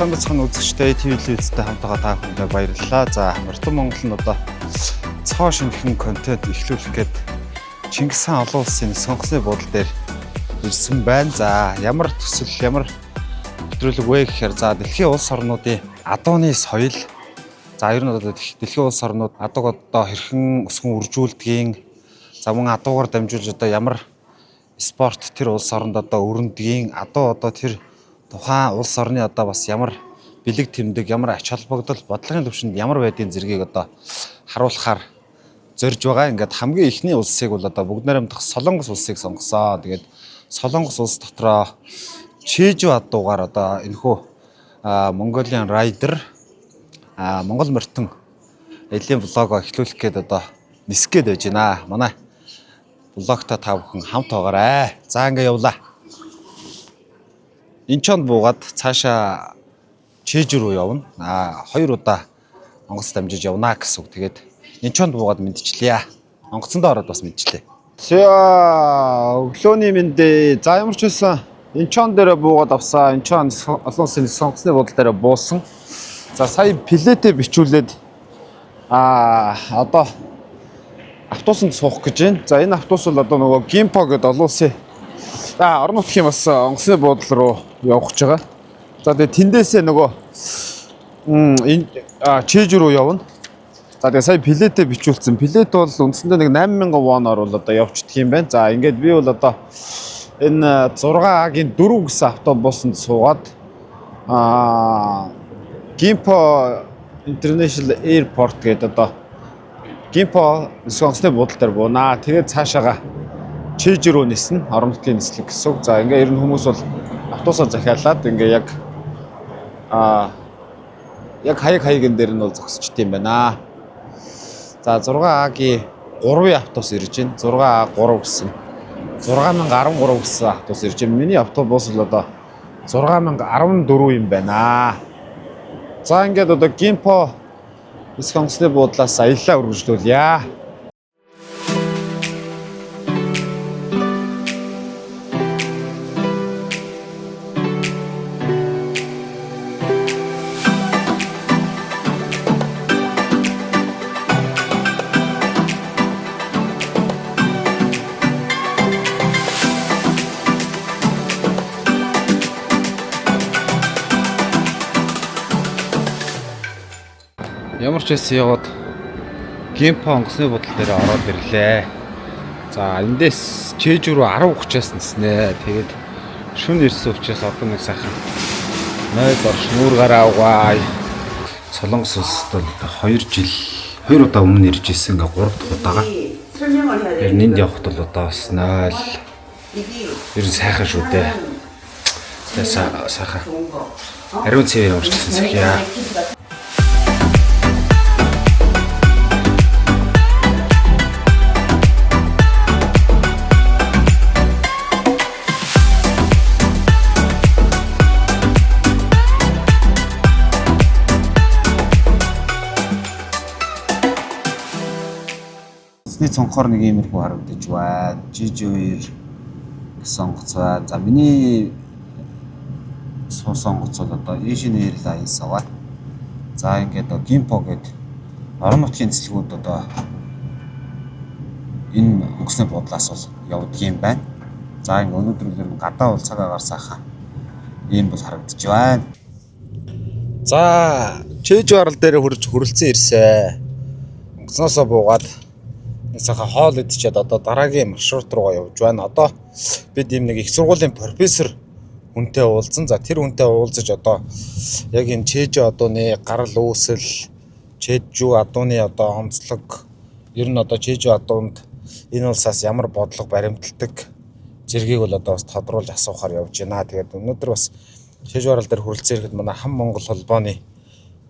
Сайн бацхан үзэгчтэй TV-лизтэй хамтдаа та бүхэндээ баярлалаа. За Мартин Монгол нь одоо цоо шинхэн контент эхлүүлэх гээд Чингис хаан олон улсын сонгоцны бодол дээр ирсэн байна. За ямар төсөл, ямар өдрөлөг вэ гэхээр за дэлхийн улс орнуудын адууны соёл, за ер нь одоо дэлхийн улс орнууд адууг одоо хэрхэн өсгөн үржүүлдгийг, за мөн адуугаар дамжуулж одоо ямар спорт тэр улс оронд одоо өрнөдгийг, адуу одоо тэр тухайн улс орны одоо бас ямар бэлэг тэмдэг, ямар ач холбогдол, бодлогын түвшинд ямар байдгийн зэргийг одоо харуулахаар зорж байгаа. Ингээд хамгийн ихний улсыг бол одоо бүгд найрамдах Солонгос улсыг сонгосон. Тэгээд Солонгос улс дотроо Чежу адуугаар одоо энэхүү Mongolian Rider Монгол морьтон элийн влогоо эхлүүлэх гээд одоо нисэх гээд байж байна. Манай влогтой та бүхэн хамт байгаарай. За ингээ явлаа. Инчонд буугаад цаашаа Чежу руу явна. 2 удаа онгоц дамжиж явна гэсэн үг. Тэгээд Инчонд буугаад мэдчихлээ. Онгоцондоо ороод бас мэдчихлээ. За өглөөний мэндэ. За ямар ч байсан Инчон дээр буугаад авсаа. Инчон олон улсын сонгоцны бодол дээр буусан. За сая плетэ бичүүлээд одоо автобусанд суух гэж байна. За энэ автобус бол одоо нөгөө Гимпо гэдэг олон улсын орон нутгийн бас онгоцны буудлын руу явах гэж байгаа. За тэгээ тэндээсээ нөгөө Чежу руу явна. За тэгээ сая плетэ бичүүлсэн. Плет бол үндсэндээ нэг 8000 воноор бол одоо явчихдаг юм байна. За ингээд би бол одоо энэ 6А-гийн 4 гэсэн автобусанд суугаад Гимпо International Airport гэдэг одоо Гимпо сонгоцны буудлын дээр буунаа. Тэгээд цаашаага Чежу руу ниснэ, орон нутгийн нислэг гэсэн үг. За ингээ ер нь хүмүүс бол автобусаар захиалаад ингээ яг хаягн дээр нь бол зогсчт юм байна. За 6А-гийн 3-ын автобус ирж байна. 6А3 гэсэн 6013 гэсэн автобус ирж байна. Миний автобус бол одоо 6014 юм байна. За ингээд одоо Гимпо сонгоцны буудлаас аяллаа үргэлжлүүлье. Ямар ч байсан яваад Гимпо онгоцны бодол дээр ороод ирлээ. За эндээс Чежу руу 10 30-аас ниснэ. Тэгээд шөнө ирсэн учраас одоо нэг сайхан нойл оршнуур гараа угаая. Солонгос улсад бол 2 удаа өмнө ирж ирсэн ингээ 3 дахь удаага. Тэр нэнд явахд бол одоо бас 0. Ер нь сайхан шүү дээ. Сайхан. Ариун цэвэр ямар ч гэсэн сайхаа. Цонхоор нэг иймэрхүү харагдаж байна. Чежу гэсэн онгоц байна. За миний суусан онгоц бол одоо Asian Airlines аваа. За ингээд Gimpo гэдэг орон нутгийн нислэгүүд одоо энэ онгоцны буудлаас бол явдаг юм байна. За ингээд өнөөдөр гадаа бол цаг агаар сайхан ийм бол харагдаж байна. За Чежу арал дээр хүрэлцэн ирсэн. Онгоцноосоо буугаад сайхан хоол идчихэд одоо дараагийн маршрут руугаа явж байна. Одоо бид ийм нэг их сургуулийн профессор хүнтэй уулзсан. За тэр хүнтэй уулзаж одоо яг энэ Чежу адууны гарал үүсэл, Чежу адууны одоо онцлог, ер нь одоо Чежу адуунд энэ улсаас ямар бодлого баримталдаг зэргийг бол одоо бас тодруулж асуухаар явж байна. Тэгээд өнөөдөр бас Чежу арал дээр хүрэлцэн ирэхэд манай хам Монгол холбооны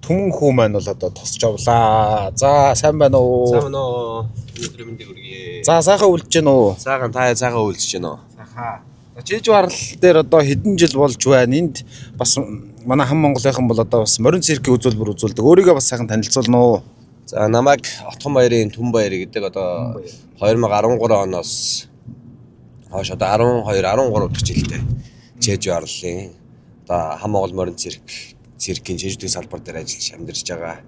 түмэн хүү маань бол одоо тусч явлаа. За сайн байна уу? Сайн байна уу? Өнөөдөр мэндийг хүргэе. За сайхан үлдэж байна уу? Сайхан та сайхан үлдэж байна уу? Сайхан. Чежу арал дээр одоо хэдэн жил болж байна. Энд бас манай хам Монголынхан бол одоо бас морин циркийн үзүүлбэр үзүүлдэг. Өөрийгөө бас сайхан танилцуулна уу? За намайг Отхон баярын Түн баяр гэдэг одоо 2013 оноос хойш одоо 12 13 дахь жилдээ Чежу арлын одоо хам Монгол морин цирк циркийн Жижигдгийн салбар дээр ажиллаж амьдарч байгаа.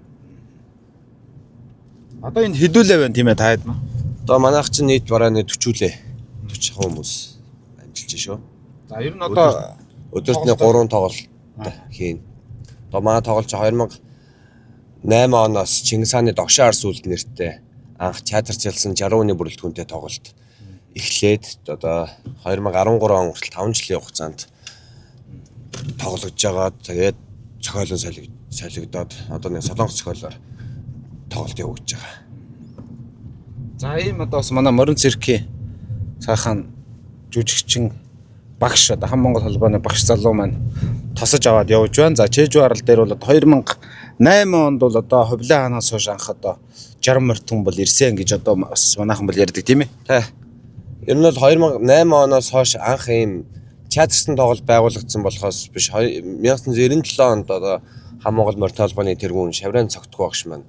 Одоо энэ хэдүүлээ байна тийм ээ та хэд маа? Одоо манайх чинь нийт бараа 40 хүмүүс ажиллаж шүү. За ер нь одоо өдөрт 3 тоглолт хийн. Одоо манай тоглолт 2008 оноос Чингис хааны Догшин Арс үлд нэртэй анх театрчилсан 60 оны бүрэлдэхүүнтэй тоглолт эхлээд одоо 2013 он хүртэл 5 жилийн хугацаанд тоглож байгаа. Тэгээд зохиолон солигдоод одоо нэг солонгос зохиолоор тоглолт явуулж байгаа. за ийм одоо бас манай морин циркийн сайхан жүжигчин багш одоо Хан Монгол холбооны багш залуу маань тосож аваад явж байна. За Чэжүү арал дээр бол одоо 2008 онд бол одоо Хувлаа хаанаас хойш анх одоо 60 морьтон бол ирсэн гэж одоо бас манайхан бол ярьдаг тийм ээ. Тий. Ер нь бол 2008 оноос хойш анх ийм театрсан тоглолт байгуулагдсан болохоос биш 1997 онд одоо Хан Монгол морьт холбооны тэргүүн Шаврын цогтгүй багш маань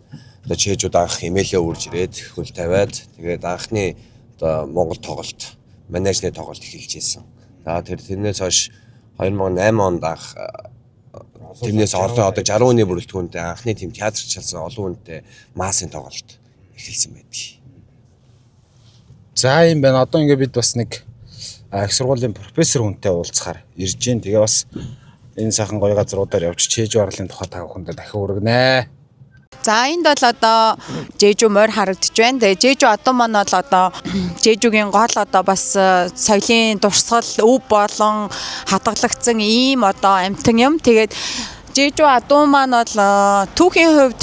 одоо Чэжүүд анх имэйлээ үрж ирээд хөл тавиад тэгээд анхны одоо Монгол тоглолт менежны тоглолт эхэлж ирсэн. За тэрнээс хойш 2008 онд анх тэрнээс олон одоо 60 оны бүрэлдэхүүнтэй анхны тийм театрчилсан олон хүнтэй массын тоглолт эхэлсэн байдаг. За юм байна. Одоо ингээд бид бас нэг их сургуулийн профессор хүнтэй уулзахаар ирж гин. Тэгээ бас энэ сайхан гоё газруудаар явж Чэжүү арлын тухай та бүхэндээ дахин өргөнэ. За энд бол одоо Жэжүү морь харагдаж байна. Тэгээ Жэжүү одоо маань бол одоо Жэжүүгийн гол одоо бас соёлын дурсгал өв болон хадгалагдсан ийм одоо амтан юм. Тэгээд Жэжүү адуу маань бол түүхийн хувьд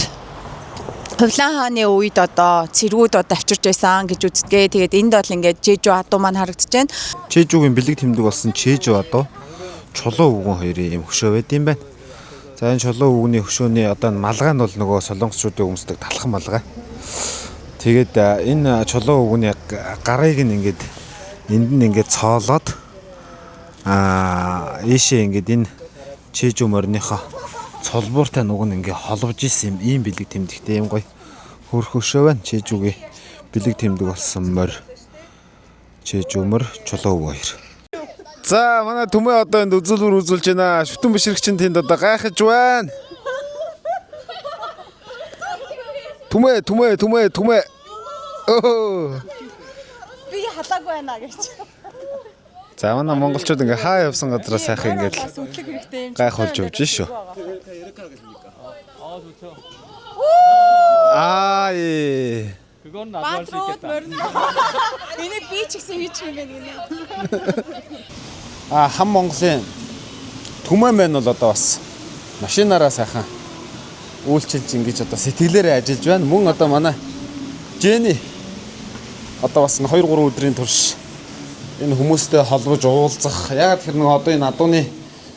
Хувлаа хааны үед одоо цэргүүд одоо авчирч байсан гэж үздэгэ. Тэгээд энд бол ингээд Жэжүү адуу маань харагдаж байна. Чэжүүгийн бэлэг тэмдэг болсон Чэжүү адуу чулуу өвгөн хоёрын юм хөшөө байд юм байна. За энэ чулуу өвгөний хөшөөний одоо малгай нь бол нөгөө солонгосчуудын өмсдөг талхан малгай. Тэгээд энэ чулуу өвгөний гарыг нь ингээд энд нь ингээд цоолоод ийшээ ингээд энэ Чэжүү морьныхоо цолбууртай нүг нь ингээ холбож исэн юм ийм бэлэг тэмдэгтэй юм гоё хөрх хөшөө байна. Чэжүүгийн бэлэг тэмдэг болсон морь Чэжүү морь чулуу хоёр. За манай түмээ одоо энд үзүүлбэр үзүүлж байна. Шүтэн бишрэгчин тэнд одоо гайхаж байна. Түмээ. Оо. Би халаагүй байна гэж. За манай монголчууд ингээ хаа явсан газараа сайхан ингээд гайх болж явж шүү. 그건 나도 할 수 있겠다. Энийг би ч гэсэн хийж юм байна. Хан Монголын түмэн мэн бол одоо бас машинаараа сайхан үйлчилж ингэж одоо сэтгэлээрээ ажиллаж байна. Мөн одоо манай Жэни одоо бас 2-3 өдрийн турш энэ хүмүүстэй холбож уулзах. Яг тэр нэг одоо энэ адууны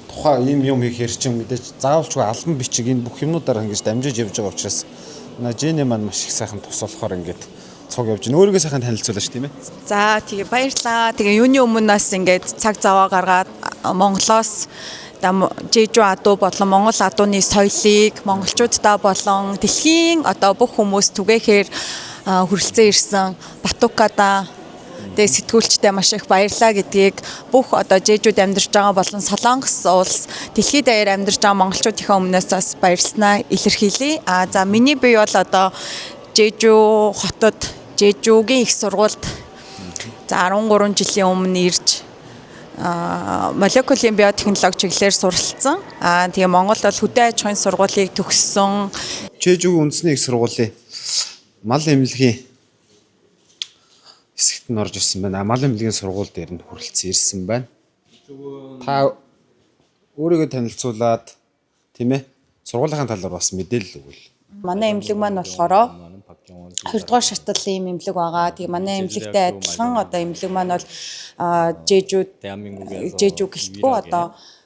тухай юм хийхээр чинь мэдээж заавалчгүй албан бичиг энэ бүх юмнуудаар ингэж дамжиж явж байгаа учраас Жэни маань маш их сайхан тус болохоор ингээд цуг явж байна. Өөрийгөө сайхан танилцуулаач тийм ээ. За тэгээ баярлалаа. Тэгээ юуны өмнөөс ингээд цаг заваа гаргаад Монголоос Жэжүү адуу болон Монгол адууны соёлыг монголчуудаа болон дэлхийн одоо бүх хүмүүс түгээхээр хүрэлцэн ирсэн Батукада тэгээ сэтгүүлчтэй маш их баярлалаа гэдгийг бүх одоо Жэжүүд амьдарч байгаа болон Солонгос улс дэлхийд даяар амьдарч байгаа монголчуудынхаа өмнөөс бас баярлснаа илэрхийлье. За миний бие бол одоо Жэжүү хотод Жэжүүгийн их сургуульд за 13 жилийн өмнө ирж молекулын биотехнологи чиглэлээр суралцсан. Тэгээ Монголд бол хөдөө аж ахуйн сургуулийг төгссөн. Чэжүүгийн үндэсний их сургуулийн мал эмнэлгийн хэсэгт нь орж ирсэн байна. Мал эмнэлгийн сургууль дээр нь хүрэлцэн ирсэн байна. Та өөрийгөө танилцуулаад тийм ээ сургуулийн талаар бас мэдээлэл өгвөл. Манай эмнэлэг маань болохоор 2 дугаар шатлалын эмнэлэг байгаа. Тэгээ манай эмнэлэгтэй адилхан одоо эмнэлэг маань бол Жэжүү гэлтгүй одоо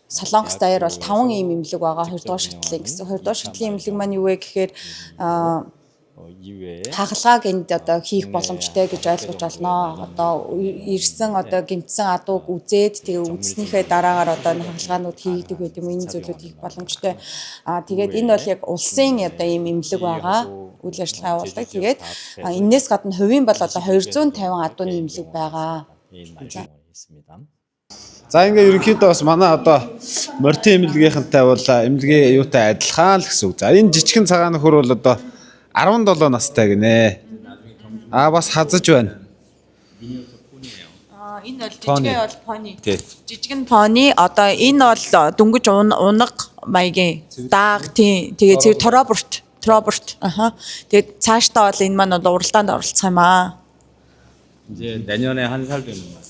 Солонгос даяар бол 5 ийм эмнэлэг байгаа 2 дугаар шатлалын гэсэн. 2 дугаар шатлалын эмнэлэг маань юу вэ гэхээр хагалгааг энд одоо хийх боломжтой гэж ойлгож байна. Одоо ирсэн одоо гэмтсэн адууг үзээд тэгээ үзснийхээ дараагаар одоо хагалгаанууд хийгдэг гэдэг юм. Энэ зүйлүүд хийх боломжтой. Тэгээд энэ бол яг улсын одоо ийм эмнэлэг байгаа. Үйл ажиллагаа явуулдаг. Тэгээд энэс гадна хувийн бол одоо 250 адууны эмнэлэг байгаа. За ингээ ерөнхийдөө бас манай одоо морьтын эмнэлгийнхэнтэй бол эмнэлгийн юутай адилхан л гэсэн үг. За энэ жижигхэн цагаан нөхөр бол одоо 17 настай гинэ. Бас хазаж байна. Энэ бол жижигэн бол пони. Тий. Жижигэн пони одоо энэ бол дөнгөж унаг маягийн дааг тий. Тэгээ зэрэг троборт. Аха. Тэгээд цаашдаа бол энэ маань бол уралдаанд оролцох юм аа. 이제 내년에 한 살 되는 거야.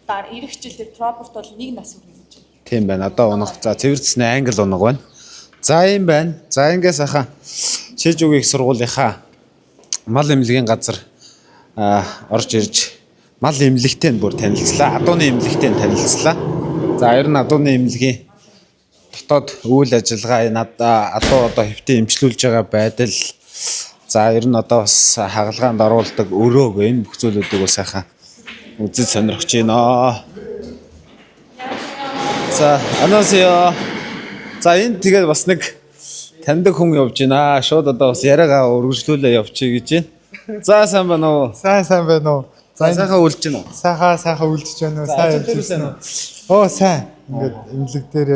Дараа ирэх жил тэр троборт бол 1 нас хүрнэ гэж байна. Тийм байна. Одоо унах. За цэвэрцсэн англи унаг байна. За юм байна. За ингээс ахаа шиж үгийн сургуулийнхаа мал эмнэлгийн газар орж ирж мал эмнэлэгтэй бүр танилцлаа. Адууны эмнэлэгтэй танилцлаа. За ер нь адууны эмнэлгийн дотоод үйл ажиллагаа энэ адуу одоо хэвтэ эмчлүүлж байгаа байдал. За ер нь одоо бас хагалгаанд оруулдаг өрөөг энэ бүх зүйлүүдийг бас сайхан үзэж сонирхож байна. За анасё. За энэ тэгээд бас нэг таньдаг хүн явж байна. Шууд одоо бас яриагаа өргөжлүүлээ явчих гэж байна. За сайн байна уу? Сайн байна уу? За сайхан үлдэж байна уу? Сайхан үлдэж байна уу? Сайн үлдсэн үү? Оо сайн. Ингээд эмнэлэг дээр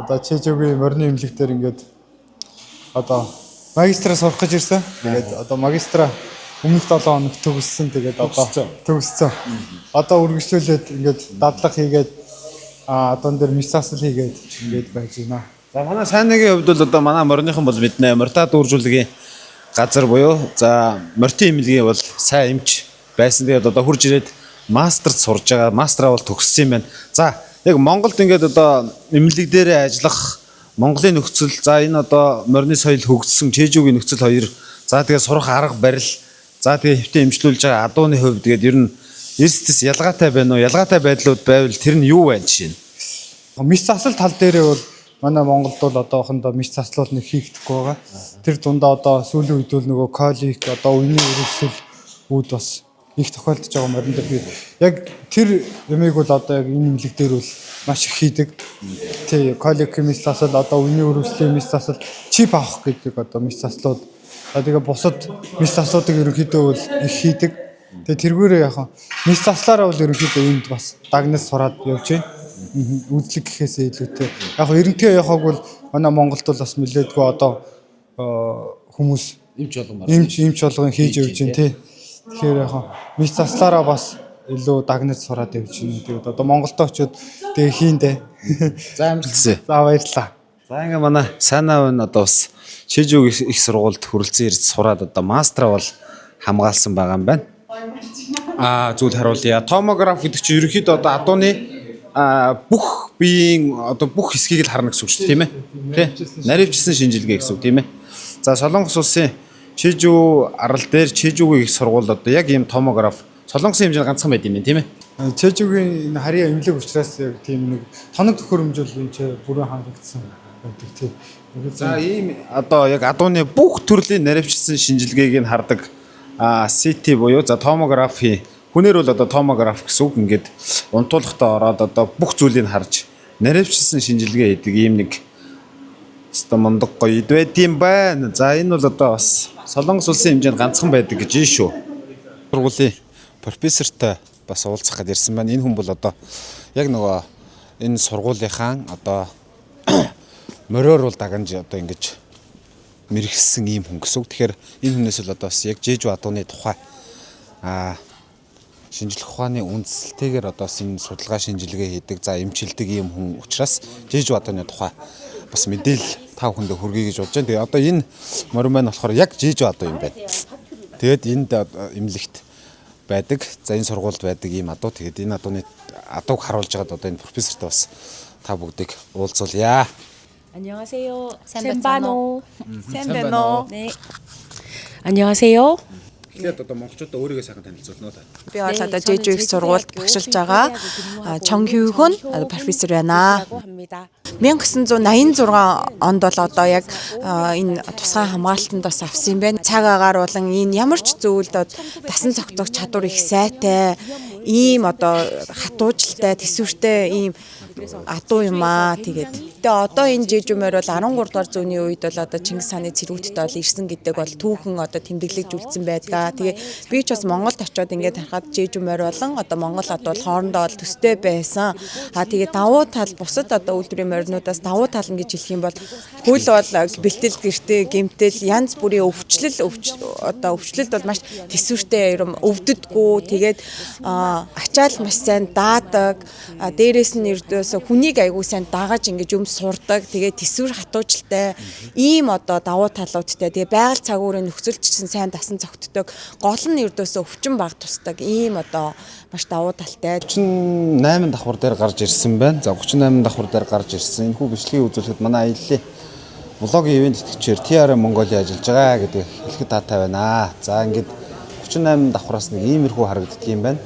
одоо чэжүүгийн морины эмнэлэг дээр ингээд одоо магистраа сурах гэж ирсэн. Тэгээд одоо магистраа өмнөх 7 хоног төгссөн. Тэгээд одоо төгссөн. Одоо үргэлжлүүлээд ингээд дадлага хийгээд одоо дээр мисасл хийгээд ингээд байж байна. За манай сайнныгийн хувьд бол одоо манай морныхан бол мэднэ морьта дүүржүүлгийн газар буюу за морьтын эмнэлгийн бол сайн эмч байсан. Тэгээд одоо хурж ирээд мастерт сурж байгаа. Мастраа бол төгссөн юм байна. За яг Монголд ингээд одоо эмнэлэг дээрээ ажиллах Монголын нөхцөл за энэ одоо морины соёл хөгжсөн чэжүүгийн нөхцөл хоёр за тэгээд сурах арга барил за тэгээд хэвтэ эмчлүүлж байгаа адууны хувьд тэгээд ер нь эрсдэс ялгаатай байна уу? Ялгаатай байдлууд байвал тэр нь юу байна жишээ нь? Мис засал тал дээрээ бол манай Монголд бол одоохондоо мис заслууд нэг хийгдэхгүй байгаа. Тэр дундаа одоо сүүлийн үед бол нөгөө колик одоо үеийн өрөвсөл үүд бас их тохиолдож байгаа морин дээр би яг тэр ямиг бол одоо яг энэ эмнэлэг дээр бол маш их хийдэг. Тий, колик мис засал одоо үеийн өрөвслийн мис засал чип авах гэдэг одоо мис заслууд. Тэгээ бусад мис заслуудыг ерөнхийдөө бол их хийдэг. Тэгээ тэргүүрээ яхаа мис заслаараа бол ерөнхийдөө энд бас дагнаас сураад явж байна. Үзлэг гэхээсээ илүүтэй. Яг эрентэй явахаг бол манай Монголд бол бас нэлээдгүй одоо хүмүүс эмч болгон хийж явж байна тий. Тэгэхээр яг мис заслаараа бас илүү дагнаж сураад явж байна. Тэгээд одоо Монголд очиод тэгээ хийндэ. За амжилтсэ. За баярлалаа. За ингээ манай сайнаа байна одоо бас чэжүүг их сургуульд хүрэлцэн ирж сураад одоо мастраа бол хамгаалсан байгаа юм байна. Зүйл харуулъя. Томограф гэдэг чинь ерөнхийдөө одоо адууны бүх биеийн одоо бүх хэсгийг л харна гэсэн үг шүү дээ тийм ээ. Тэ? Наривчилсан шинжилгээ гэсэн үг тийм ээ. За Солонгос улсын чэжүү арал дээр чэжүүгийн их сургууль одоо яг ийм томограф Солонгосын хэмжээнд ганцхан байд юм тийм ээ. Чэжүүгийн харьяа эмнэлэг учраас яг тийм нэг тоног төхөөрөмжөл энэ ч бүрэн хангагдсан байдаг тийм. За ийм одоо яг адууны бүх төрлийн наривчилсан шинжилгээг нь хардаг CT буюу за томографи хүнээр бол одоо томограф гэсэн үг ингээд унтуулгатай ороод одоо бүх зүйлийг харж наривчилсан шинжилгээ хийдэг ийм нэг өстой мундаг гоё ид байд юм байна. За энэ бол одоо бас Солонгос улсын хэмжээнд ганцхан байдаг гэж байна шүү. Сургуулийн профессортой бас уулзах гэж ирсэн байна. Энэ хүн бол одоо яг нөгөө энэ сургуулийнхаа одоо мориор бол дагнаж одоо ингэж мэрэгсэн ийм хүн гэсэн үг. Тэгэхээр энэ хүнээс л одоо бас яг жэжүү адууны тухай шинжлэх ухааны үндсэлтэйгээр одоо энэ судалгаа шинжилгээ хийдэг, за эмчилдэг ийм хүн учраас жэжүү адууны тухай бас мэдээлэл тав хүндээ хүргэе гэж бодож байна. Тэгээ одоо энэ морин маань болохоор яг жэжүү адуу юм байна. Тэгээд энд эмнэлэгт байдаг, за энэ сургуульд байдаг ийм адуу. Тэгээд энэ адууг харуулж байгаад одоо энэ профессортой бас та бүгдийг уулзуулъя. 안녕하세요. 샌바노. 네. 안녕하세요. Тэгээд одоо монголчуудаа өөрийгөө сайхан танилцуулна уу та? Би бол одоо жэжүү их сургуульд багшилж байгаа Чонгхюн профессор байна. 1986 онд бол одоо яг энэ тусгай хамгаалтанд бас авсан юм байна. Цаг агаар болон энэ ямар ч зүйлд дасан цогцох чадвар их сайтай, ийм одоо хатуужилтай, төсвөртэй ийм адуу юм аа тэгээд. Тэгээ одоо энэ жижигмөр бол 13 дугаар зууны үед бол одоо Чингис хааны цэргүүттэй бол ирсэн гэдэг бол түүхэн одоо тэмдэглэгдүүлсэн байдаг. Тэгээ би ч бас Монголд очиод ингээд харахад жижигмөр болон одоо Монгол ад бол хоорондоо бол төстэй байсан. Тэгээ давуу тал бусад одоо үйлдвэрийн моринуудаас давуу тал нь гэж хэлэх юм бол хөл бол бэлтгэл гэртээ гэмтэл янз бүрийн өвчлөлт бол маш тэсвэртэй юм өвддөггүй. Тэгээд ачаал маш сайн даадаг. Дээрээс нь ердөөсө хүнийг айгүй сайн дагаж ингэж юм сурдаг. Тэгээд тэсвэр хатуужилтай ийм одоо давуу талуудтай. Тэгээд байгаль цагуурын нөхцөлчсөн сайн дасан цогтдог. Гол нь ердөөсө өвчин баг тусдаг. Ийм одоо маш давуу талтай. 38 давхар дээр гарч ирсэн байна. За 38 давхар дээр гарч ирсэн. Энэхүү бичлэгийг үзүүлэхэд манай аяллаа блогийн ивент тэтгэгчээр TRM Mongolia ажиллаж байгаа гэдэг хэлэхэд таатай байна. За ингээд 38 давхраас нэг иймэрхүү харагддаг юм байна.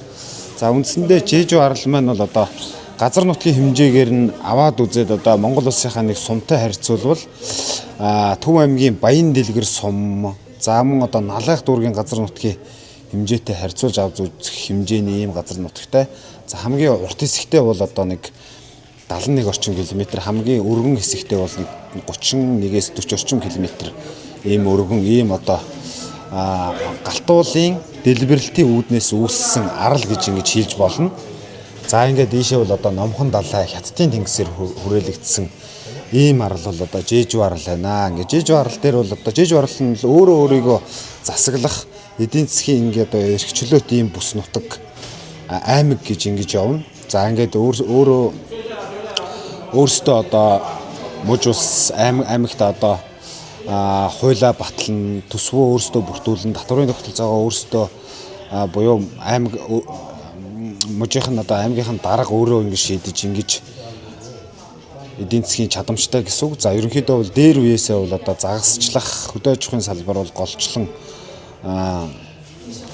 За үндсэндээ Жэжүү арал маань бол одоо газар нутгийн хэмжээгээр нь аваад үзээд одоо Монгол улсынхаа нэг сумтай харьцуулбал Төв аймгийн Баян дэлгэр сум, за мөн одоо Налайх дүүргийн газар нутгийн хэмжээтэй харьцуулж авч үзэх хэмжээний ийм газар нутгтай. За хамгийн урт хэсэгтээ бол одоо нэг 71 орчим километр, хамгийн өргөн хэсэгтээ бол 31-ээс 40 орчим километр ийм өргөн ийм одоо галтуулын дэлбэрэлтийн үүднээс үүссэн арал гэж ингэж хэлж болно. За ингээд ийшээ бол одоо Номхон далай Хятадын тэнгисээр хүрээлэгдсэн ийм арал бол одоо Жэжүү арал байна. Ингээд Жэжүү арал дээр бол одоо Жэжүү арал нь өөрөө өөрийгөө засаглах эдийн засгийн ингээд одоо эрхчлөөт ийм бүс нутаг аймаг гэж ингэж явна. За ингээд өөрөөсөө одоо мужи ус аймагт одоо хуйлаа батлан төсвөө өөрсдөө бүрдүүлэн татврын тогтолцоогоо өөрсдөө буюу аймаг мужийнх нь одоо аймгийнх нь дарга өөрөө ингэж шийдэж ингэж эдийн засгийн чадамжтай гэсэн үг. За ерөнхийдөө бол дээр үеэсээ бол одоо загасчлах хөдөө аж ахуйн салбар бол голчлон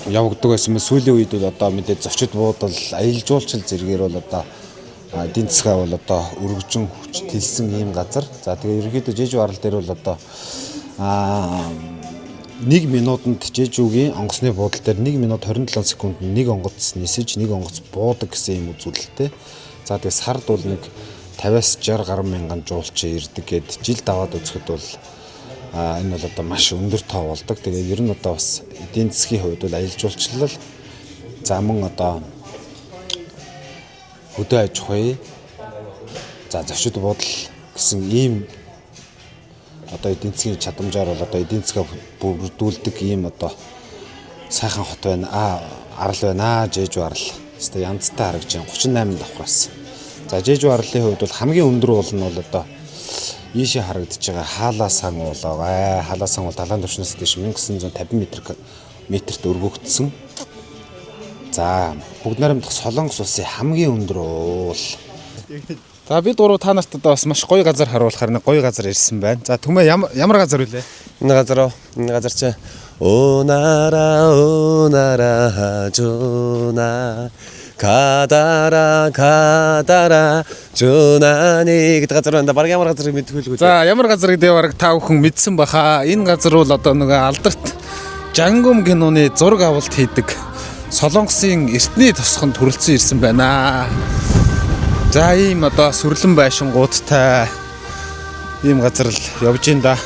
явагддаг байсан мэт сүүлийн үед бол одоо мэдээ зочид буудал аялал жуулчлал зэргээр бол одоо эдийн засгаа бол одоо өргөжин хүч тэлсэн ийм газар. За тэгээ ерөнхийдөө Жэжүү арал дээр бол одоо 1 минутанд Жэжүүгийн онгоцны буудал дээр 1 минут 27 секунд нэг онгоц нисэж нэг онгоц буудаг гэсэн ийм үзүүлэлттэй. За тэгээ сард бол нэг 50-аас 60 гаруй мянган жуулчин ирдэг гэд жил даваад үзэхэд бол энэ бол одоо маш өндөр тоо болдог. Тэгээ ер нь одоо бас эдийн засгийн хувьд бол аялал жуулчлал за мөн одоо хөдөө аж ахуй за зочид буудал гэсэн ийм одоо эдийн засгийн чадамжаар бол одоо эдийн засгаа бүрдүүлдэг ийм одоо сайхан хот байна. Арал байна. Жэжүү арал. Өөртөө янзтай харагдаж байна. 38 давхраас. За Жэжүү арлын хувьд бол хамгийн өндөр уул нь бол одоо ийшээ харагдаж байгаа Хаалаа сан уулаа. Хаалаа сан бол далайн түвшнээс дэш 1950 метрт өргөгдсөн. За бүгд найрамдах Солонгос улсын хамгийн өндөр уул. За бид гурав та нарт одоо бас маш гоё газар харуулахаар нэг гоё газар ирсэн байна. За түмээ ямар газар вүлээ? Энэ газар чи Онара жуна кадара жунани гэдэг газар байна. Бараг ямар газар мэдгүй л. За ямар газар гэдэг бараг та бүхэн мэдсэн баха. Энэ газар бол одоо нөгөө алдарт Жангум киноны зураг авалт хийдэг Солонгосын эртний тосгонд төрөлцсөн ирсэн байна. За ийм одоо сүрлэн байшингуудтай ийм газар л явж ин да.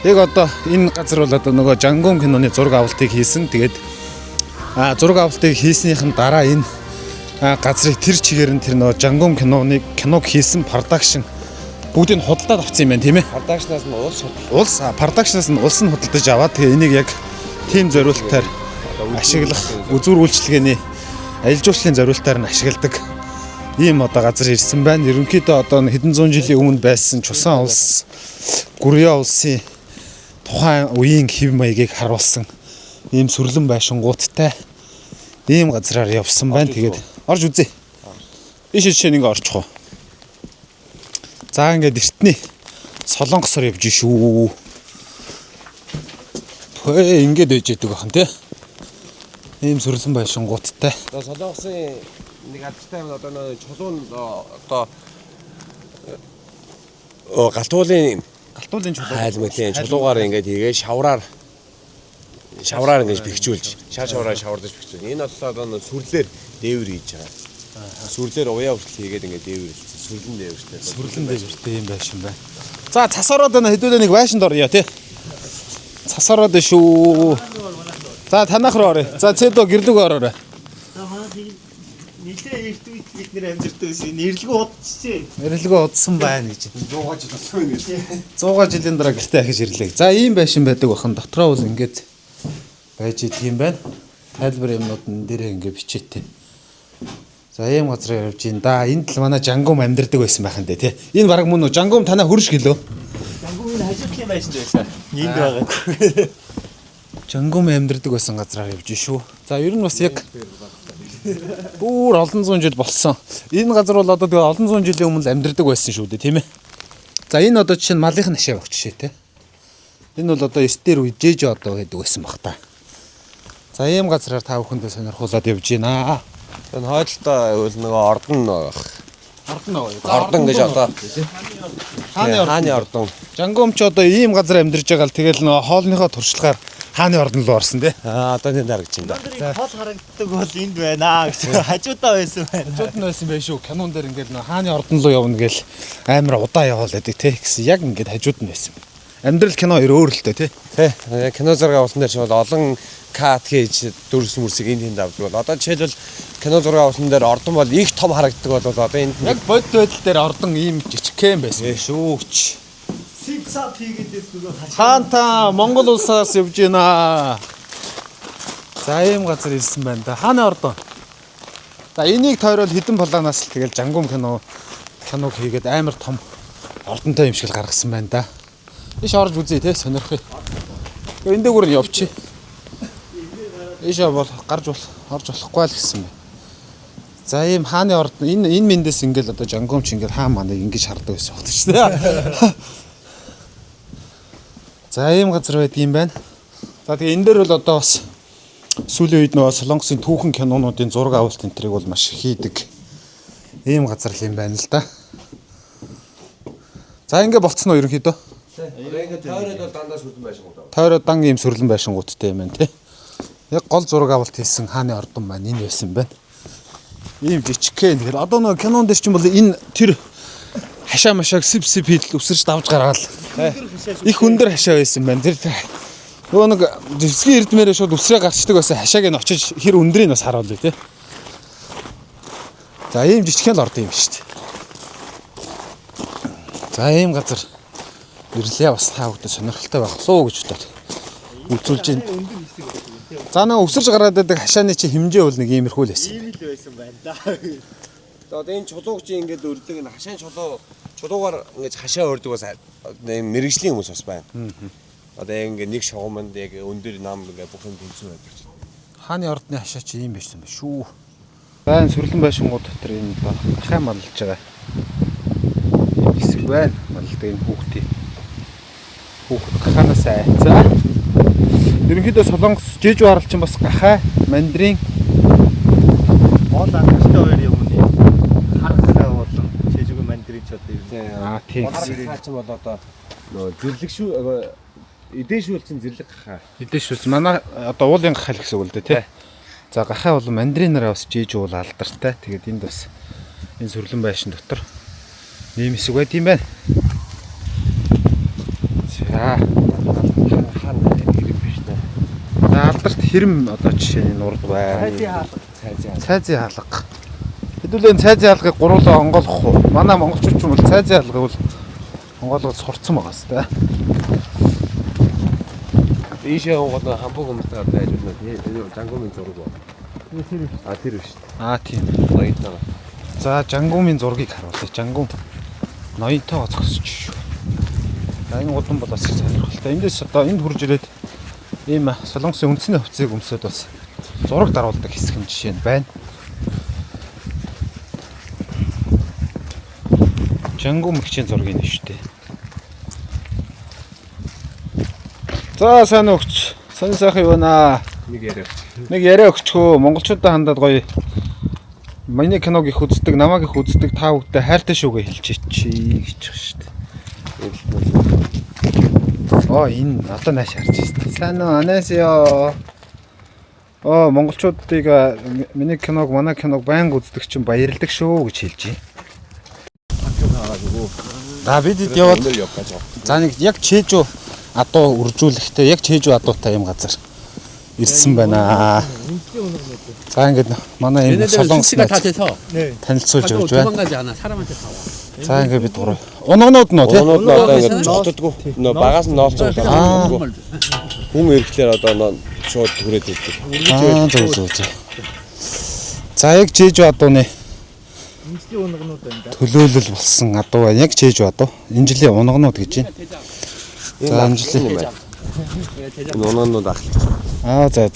Яг одоо энэ газар бол одоо нөгөө Жангум киноны зураг авалтыг хийсэн. Тэгээд зураг авалтыг хийснийхэн дараа энэ газрыг тэр чигээр нь тэр нөгөө Жангум киног хийсэн продакшн бүгдийг нь худалдаад авсан юм байна тийм ээ. Продакшнаас нь продакшнаас нь улс нь худалдаж аваад тэгээ энийг яг тим зориултаар ашиглах үзүүр үйлчилгээний аялал жуулчлалын зориултаар нь ашигладаг ийм одоо газар ирсэн байна. Ерөнхийдөө одоо хэдэн зуун жилийн өмнө байсан Чусан улс, Гурья улсын тухайн үеийн хэв маягийг харуулсан ийм сүрлэн байшингуудтай ийм газраар явсан байна. Тэгээд орж үзье. Ийш жишээ нэг орчих уу. За ингээд эртний Солонгосоор явж шүү. Хөөе ингээд байж идэг бахан тий. Ийм сүрлэн байшингуудтай. Солонгосын нэг алдартай юм одоо чулуун одоо галтуулын чулуу хайлмгийн чулуугаар ингээд хийгээ шавраар ингэж бэхжүүлж шавраар шавардаж бэхжүүл. Энэ бол одоо сүрлээр дээвэр хийж байгаа. Сүрлээр уяа хүртэл хийгээд ингээд дээвэрлсэн. Сүрлэн дээвэртэй. Сүрлэн дээвэртэй юм байшин байна. За цас ороод байна хэдүүлээ нэг байшинд орё тий. Цас ороод байна шүү. За танах руу орё. За цэдо гэрлүг ороорой. Нилээ эрдвэт бид нэр амьдэрдэг гэсэн нэрлэгөө удчихжээ. Нэрлэгөө удсан байна гэж. 100 жил болсон юм. 100 жилийн дараа гэртээ ахиж ирлээ. За ийм байшин байдаг бахан дотроо бол ингээд байж идэг юм байна. Тайлбар юмнууд энэ дээрээ ингээд бичээтэй. За ийм газар явж ин да. Энд л манай жангум амьдэрдэг байсан байхan дээ тий. Энэ баг мөн үү жангум танаа хөрш гэлөө. Жангум энэ хажуудлын байшин байсан. Энд байгаа. Жангум амьдэрдэг байсан газараар явж шүү. За ер нь бас яг бүр олон зуун жил болсон. Энэ газар бол одоо тэгээ олон зуун жилийн өмнө амьдэрдэг байсан шүү дээ, тийм ээ. За энэ одоо жишээ нь малынхын хашаа багч жишээ те. Энэ бол одоо эстер үе жээж одоо гэдэг байсан баг та. За ийм газраар та бүхэндээ сонирхуулаад явж байна. Энэ хойдолтой бол нөгөө ордон байгаа. Ордон аа. Ордон гэж одоо хааны ордон. Жангум ч одоо ийм газар амьдарч байгаа л тэгэл нөгөө хоолныхоо туршлагаар хааны ордон руу орсон те. Одоо энэ дарагч юм да. Хол харагддаг бол энд байна гэж хажуудаа байсан байна. Хажууд нь байсан байх шүү. Канон дээр ингээд нөгөө хааны ордон руу явна гэл амар удаа яваал байдаг те. Гэсэн яг ингээд хажууд нь байсан. Амьдрал кино өөр л дээ те. Тэ кино зураг авсан дээр ч бол олон кат хийж дүрс мөрсийг энд авдаг бол одоо жишээлбэл кино зураг авсан дээр ордон бол их том харагддаг бол одоо энд Яг бодит байдал дээр ордон ийм жижигхэн байсан шүүч. Сипсап хийгээдээс нөгөө Хаанта Монгол улсаас явж байна. За ийм газар ирсэн байна да. Хааны ордон. За энийг тойрол хідэн планаас л тэгэл жангум киног хийгээд амар том ордонтой юм шиг л гаргасан байна да. Иш орж үзье те сонирхъя. Энд дээгүүр нь явчих. Ишээ бол орж болохгүй л гэсэн байна. За ийм хааны ордон энэ мэндээс ингээл одоо жангумч ингээл хаан маныг ингэж хардаг байсан багт шүү дээ. За ийм газар байдаг юм байна. За тэгээ энэ дээр бол одоо бас сүүлийн үед нөгөө Солонгосын түүхэн кинонуудын зураг авалт энтрийг бол маш хийдэг. Ийм газар л юм байна л да. За ингэ болцсон уу ерөнхийдөө? ингээд тойроод бол дандаа сүрлэн байшингууд байна. Тойроод дан ийм сүрлэн байшингуудтай юм байна тий. Яг гол зураг авалт хийсэн хааны ордон маань энэ байсан байна. Ийм жижигхэн тэгэхээр одоо нөгөө кинон дээр ч юм бол энэ тэр хашаа машааг сип хийдэл өсөрч давж гаргаал. Их өндөр хашаа байсан байна. Тэр нөгөө нэг дэвсгийн эрдмээрээ шууд өсрээ гарчдаг байсан хашааг нь очиж хэр өндрийг бас харуулъя тий. За ийм жижигхэн л ордон юм шүү дээ. За ийм газар ирлээ бас та бүхэнд сонирхолтой байх луу гэж бодоод үзүүлж байна. За нэг өсөрж гараад байдаг хашааны чи хэмжээ бол нэг иймэрхүү л байсан. ийм л байсан байна да. Одоо энэ чулууг чи ингээд өрдөг энэ хашаан чулуугаар ингээд хашаа өрдөг бас мэрэгжлийн хүмүүс бас байна. Одоо ингээд нэг шугамд яг өндөр нам ингээд бүх юм тэнцүү байдаг чинь. Хааны ордны хашаа чи ийм байсан байх шүү. Байн сүрлэн байшингууд дотор энэ ахаа малж байгаа. Ийм хэсэг байна. Малдаг энэ хүүхдийн гаханаас айцаа. Ерөнхийдөө Солонгос жижиг харалч нь бас гахаа, мандрин Гол анхтай хоёр юм уу? Харахаа болон жижиг мандрин ч одоо юм. тийм. Харахаа ч бол одоо нөө зэрлэг шүү эдээшүүлсэн зэрлэг гахаа. Эдээшүүлсэн манай одоо уулын гахаа л гэсэн үг л дээ тий. За гахаа бол мандринараа бас жижиг уул алдартай. Тэгээд энд бас энэ сүрлэн байшин дотор ийм хэсэг байт юм байна. За алдарт хэрэм одоо жишээ нь урд байна. Цайзын хаалга. Хэдүүлээ цайзын хаалгыг гуруулаа онгойлгох уу? Манай монголчууд ч юм бол цайзын хаалгыг бол онгойлгож сурцсан байгаа сте. Ийшээ гол хамбог юмтай байж болно. Жангумын зураг ба. Тэр биш. Тийм. Ноёнтойгоо. За жангумын зургийг харуулъя. Жангум ноёнтойгоо зогсож шүү. За энэ гудам бол бас сонирхолтой. Эндээс одоо энд хурж ирээд ийм Солонгосын үндэсний хувьцыг өмсөд бас зураг даруулдаг хэсэг юм жишээ нь байна. Жангум хичээн зургийг нь шүү дээ. За сайн өгч. Сайн сайхан юу наа. Нэг яриа өгчхөө. Монголчуудаа хандаад гоё. Миний киног их үздэг, намайг их үздэг та бүхэнд хайртай шүүгээ хэлчихье гэж шүү дээ. Энэ одоо нааш харж байна. Сайн уу, анасё. Монголчуудыг миний киног, манай киног байнга үздэг чинь баярлдаг шүү гэж хэлж байна. Бид яваад за нэг яг Чежу адуу үржүүлэхдээ яг Чежу адуутай юм газар ирсэн байна. За ингээд манай энэ солонгос 다 돼서 танилцуулж өгч байна. 도망가지 않아. 사람한테 다 와. За ингээд бид гурав. Унгнууд нь тий. Унгнууд нь одоо ингээд цогтдггүй. Нөө багаас нь ноолцоо. Хүн ирэхлээр одоо шууд түрээд ирдэг. Зөв. За яг Чежу адууны төлөөлөл болсон адуу байна. Яг Чежу адуу. Энэ жилийн унгнууд гэж байна. За энэ жилийн Унгнууд ахлах. За.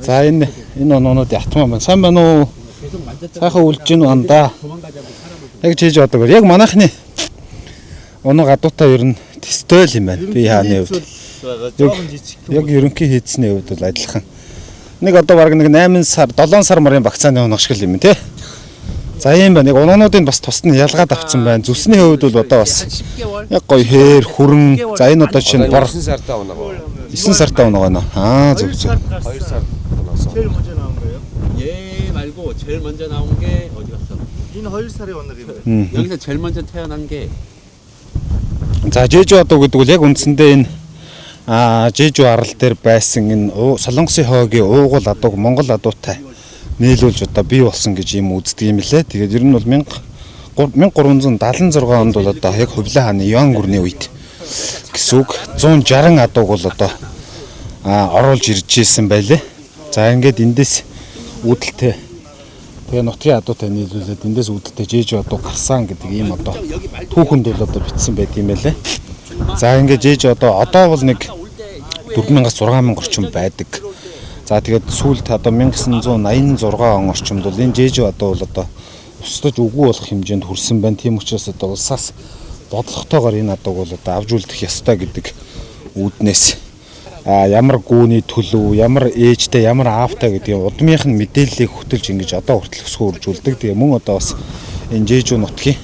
За энэ унгнууд ятмаа байна. Сайн байна уу? Сайхан үлж гин андаа. Яг Чежу адуугаар яг манайхны унаг адуутай ер нь тестэл юм байна. Би хааны хувьд. Яг ерөнхий хийцний хувьд бол адилхан. Нэг одоо баг нэг 8 сар 7 сар марын вакцины унах шиг юм тий. За юм байна. Яг унгнуудын бас тусад нь ялгаад авцсан байна. Зүсний хувьд бол одоо бас яг гоё хээр хүрэн. За энэ одоо чинь бор 9 сартаа унаг. 9 сартаа унаг байна. Зөв. 2 сар. 제일 먼저 나온 거예요? 얘 말고 제일 먼저 나온 게 어디 갔어? 인 허일살이 오늘인데. 여기서 제일 먼저 태어난 게 За Чежу адуу гэдэг бол яг үндсэндээ энэ Чежу арал дээр байсан энэ Солонгосын хойгийн уугуул адууг Монгол адуутай нийлүүлж одоо бий болсон гэж юм үздэг юм лээ. Тэгээд ер нь бол 1376 онд бол одоо яг Хувлаа хааны Юан гүрний үед гэсэн үг 160 адууг бол одоо оруулж ирж ирсэн байлээ. За ингээд эндээс үүдэлтэй тэгээ нутгийн адуутай нийлүүлээд эндээс үүдэлтэй Чежу адуу гарсан гэдэг ийм одоо түүхэнд бол одоо бичсэн байт юм байлээ. За ингээд Чежу одоо бол нэг 4000-аас 6000 орчим байдаг. За тэгээд сүүлд одоо 1986 он орчимд бол энэ Чежу адуу бол одоо устдаж үгүй болох хэмжээнд хүрсэн байна. Тийм учраас одоо улсаас бодлоготойгоор энэ адууг бол одоо авч үлдэх ёстой гэдэг үүднээс ямар гүүний төлөв, ямар ээжтэй, ямар аавтай гэдэг удмынх нь мэдээллийг хөтөлж ингэж одоо хүртэл өсгөө үржүүлдэг. Тэгээ мөн одоо бас энэ Чежу нутгийн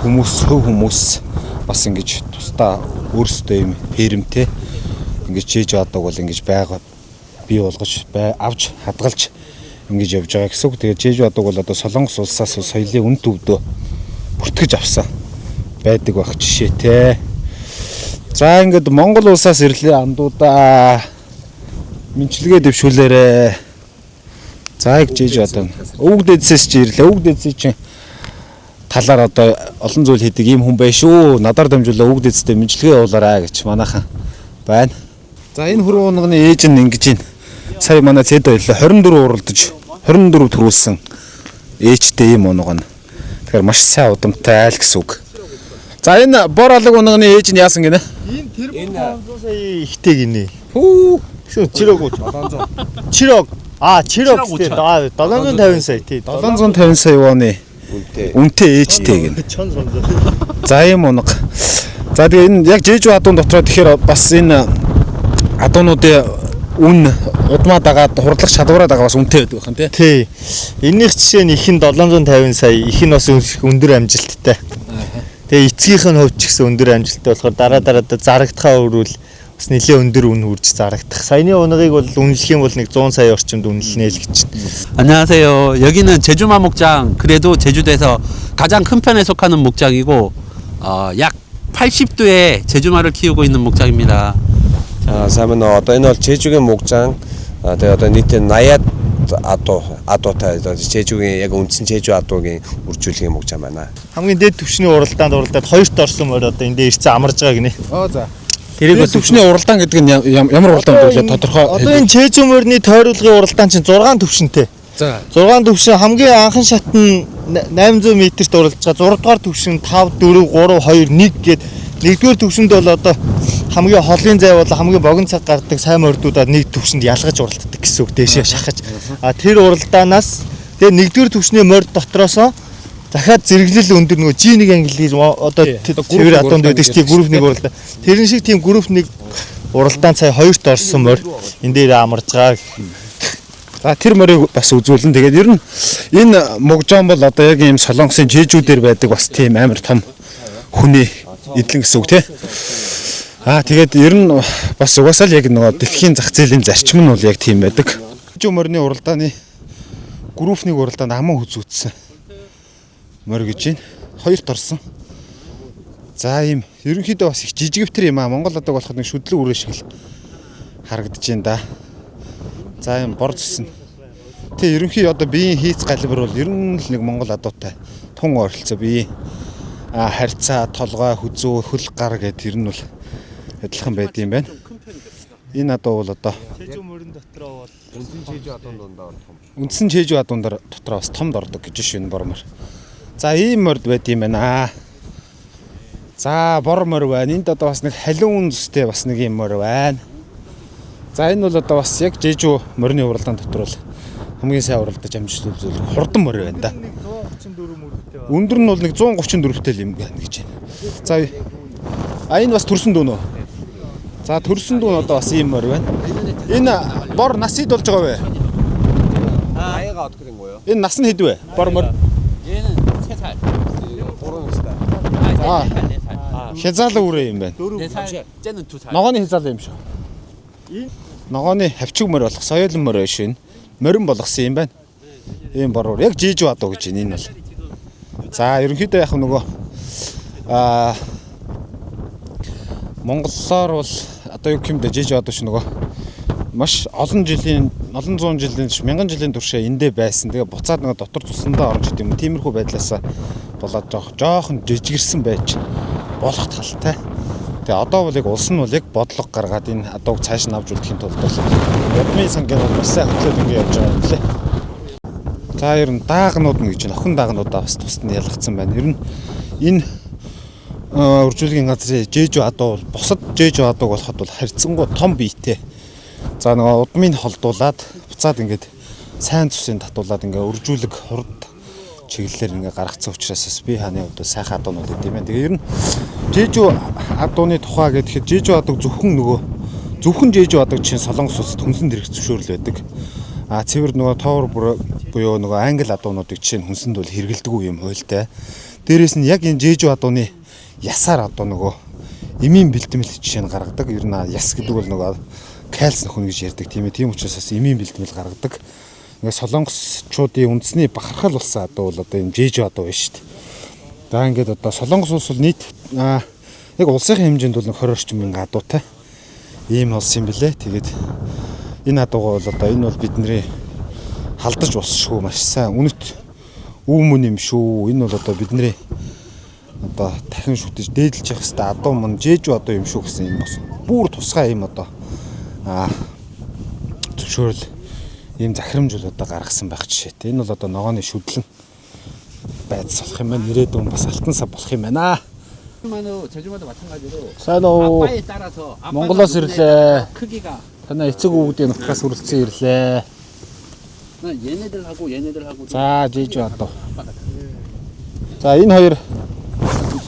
хүмүүс бас ингэж тусдаа өөрсдөө юм хэрэмтэй ингэж Чежу адууг бол ингэж байгаад бий болгож авч хадгалж ингэж явж байгаа гэсэн үг. Тэгээ Чежу адууг бол одоо Солонгос улсаас соёлын үн төвдөө бүртгэж авсан байдаг байх жишээтэй. За ингээд Монгол улсаас ирлээ андуудаа минчилгээ дэвшүүлээрэ. За яг Чежу адуу өвөг дэдсээс чи ирлээ. Өвөг дэдсээ чи талаар одоо олон зүйл хийдэг ийм хүн бай шүү. Надаар дамжуулаа өвөг дэдстэй минчилгээ явуулаарай гэж манайхан байна. За энэ хүрэн унганы ээж нь ингэж байна. Сая манай цэд байлаа 24 уралдаж 24 төрүүлсэн ээжтэй ийм унгана. Тэгэхээр маш сайн удамтай айл гэсэн үг. За энэ бор алаг унганы ээж нь яасан гинэ? Энэ сая ихтэй гинэ. Хүү. Гэсэн чирээгүй 700. Чирэг. Чирэг гэдэг. 750 сая тий. 750 сая вооны үнэтэй ээжтэй гинэ. За ийм унаг. За тэгээ энэ яг Чежу адуун дотроо тэгэхээр бас энэ адуунуудын үн удмаа дагаад хурдлах чадвараа дагаа бас үнэтэй байдаг байна тий. Энийх жишээ нь их нь 750 сая, их нь бас өндөр амжилттай. Тэгээ эцгийнх нь хувьд ч гэсэн өндөр амжилттай болохоор дараа зарагдахаа өрвөл бас нэлээд өндөр үн хүрч зарагдах. Саяны унгыг бол үнэлэх юм бол нэг 100 сая орчимд үнэлнэ л гэж. 안녕하세요. 여기는 제주마 목장. 그래도 제주도에서 가장 큰 편에 속하는 목장이고 약 80도에 제주마를 키우고 있는 목장입니다. За сайн байна. Одоо энэ бол Чежугийн мugжаан. Тэгээ одоо нийтээ 80-аад адуутай Чежугийн яг үндсэн Чежу адуугийн үржүүлгийн мugжаан байна. Хамгийн дээд түвшний уралдаанд хоёрт орсон морь одоо эндээ ирсэн амарж байгаа гинэ. За. Тэрийг түвшний уралдаан гэдэг нь ямар уралдаан вэ? Тодорхой. Одоо энэ Чежу морины тойруулгын уралдаан чинь 6 түвшинтэй. За. 6 түвшин хамгийн анхан шат нь 800 м-т уралж байгаа. 6 дугаар түвшин 5 4 3 2 1 гээд нэгдүгээр түвшинд бол одоо хамгийн холын зай бол хамгийн богино цаг гардаг сайн мордуудаа нэг түвшинд ялгаж уралддаг гэсэн үг дэшээ шахаж. Тэр уралдаанаас тэгээ нэгдүгээр түвшний морд дотроосоо дахиад зэрэглэл өндөр нөгөө G1 англи гэж одоо цэвэр адуунд байдаг шүү дээ групп нэг уралдаан. Тэрэн шиг тийм групп нэг уралдаан цай хоёрт орсон морь энэ дээр амарж байгаа. За тэр морийг бас үзүүлэн. Тэгээд ер нь энэ мugжаан бол одоо яг ийм Солонгосын Чежу дээр байдаг бас тийм амар том хүний эдлэн гэсэн үг тий. Тэгээд ер нь бас угаасаа л яг нөгөө дэлхийн зах зээлийн зарчим нь бол яг тийм байдаг. Морины уралдааны группний уралдаанд аман үзүүлсэн морь гэж байна. Хоёрт орсон. За ийм ерөнхийдөө бас их жижигвтер юм аа. Монгол адаг болоход нэг шүдлэг үрээ шиг л харагдаж байна да. За ийм бор зүсэн. Тэ ерөнхий одоо биеийн хийц галбар бол ер нь л нэг Монгол адуутай тун ойролцоо бие харьцаа, толгой, хүзүү, хөл гар гэдэг ер нь бол адилхан байд юм байна. Энэ адуу бол одоо Чежүү мөрөн дотроо бол Үндсэн чийж адуун дундаа том. үндсэн чежүү адуундаар дотроо бас том дордог гэж шин бормор. За ийм морд байд юм байна. За бор морь байна. Энд одоо бас нэг халиун зүстэй бас нэг юм морь байна. За энэ бол одоо бас яг чежүү морины уралдаан дотор бол хамгийн сайн уралдаж амжилт үзүүлэх хурдан морь байна да. 134 мөрөгтэй байна. Өндөр нь бол нэг 134-тэй юм байна гэж байна. За энэ бас төрсөн дүүнөө. За төрсөн дүүн одоо бас ийм морь байна. Энэ бор нас ид болж байгаа вэ? Аяга 어떻게 된 거예요? Энэ нас нь хэд вэ? Бор морь. 얘는 3살. 4살. Хязаалаа үрээ юм байна. 4살. 쟤는 2살. Ногооны хязаалаа юм шүү. Ногооны хавчиг морь болох соёлон морь биш энэ. Морин болгосон юм байна. Ийм бороор яг жижиг адуу гэж энэ бол. За ерөнхийдөө яг нөгөө Монголоор бол одоо юу гэмдэ жижиг адуу ш нөгөө маш олон зуун жилийн мянган жилийн туршаа эндээ байсан. Тэгээ буцаад нөгөө дотор цусандаа орж идэм юм. Тиймэрхүү байдлаасаа болоод жоохон жижигэрсэн байж болох талтай. Тэгээ одоо бол яг улс нь бол яг бодлого гаргаад энэ адууг цааш нь авч үлдэхийн тулд ядмын сангийн бол бас сайн хөтлөөд ингэ явж байгаа юм лээ. За ер нь даагнууд нь гэж байна. Охин даагнуудаа бас тусад нь ялгцсан байна. Ер нь энэ үржүүлгийн газрын жежүү адуу бол бусад жежүү адууг болоход бол харьцангуй том биетэй. За нөгөө удмыг холдуулаад буцаад ингээд сайн цусыг татуулаад ингээ үржүүлэг хурд чиглэлээр ингээ гаргацсан учраас би хааны хувьд сайхан адуунууд гэдэг юм байна. Тэгээ ер нь жежүү адууны тухай гэхэд жежүү адуу зөвхөн жежүү адуу чинь Солонгос улсад хүнсэн дэрэх зөвшөөрөл байдаг. Цэвэр нөгөө товор буюу нөгөө англи адуунуудыг чинь хүнсэнд бол хэрэгэлдэггүй юм хуйлтай. Дээрээс нь яг энэ жежүү адууны ясаар одоо нөгөө эмийн бэлтгэл жишээ нь гаргадаг. Ер нь яс гэдэг бол нөгөө кальц нөхөн гэж ярьдаг тийм ээ. Тийм учраас эмийн бэлтгэл гаргадаг. Ингээ солонгосчуудын үндэсний бахархал болсон адуу бол одоо энэ жежүү адуу байна шүү дээ. За ингээд одоо Солонгос улс бол нийт яг улсын хэмжээнд бол 20 орчим мянган адуутай ийм улс юм блэ. Тэгээд энэ адуугаа бол одоо энэ бол бидний халдаж болсшгүй маш сайн үнэт үн юм шүү. Энэ бол одоо бидний одоо дахин шүтэж дээдлж явах хэрэгтэй адуу мөн жежүү адуу юм шүү гэсэн юм бас бүр тусгай юм одоо зөвшөөрөл ийм захирамж бол одоо гаргасан байх жишээтэй. Энэ бол одоо ногооны шүдлэн байц болох юм байна. Ирээдүйн бас алтан сав болох юм байна. 제주마도 마찬가지로 сайн уу. 아빠에 따라서 Монголоос ирлээ. 크기가 Танай эцэг өвгдийн нутгаас үргэлжлэн ирлээ. 얘네들하고 За жижиг адуу. За энэ хоёр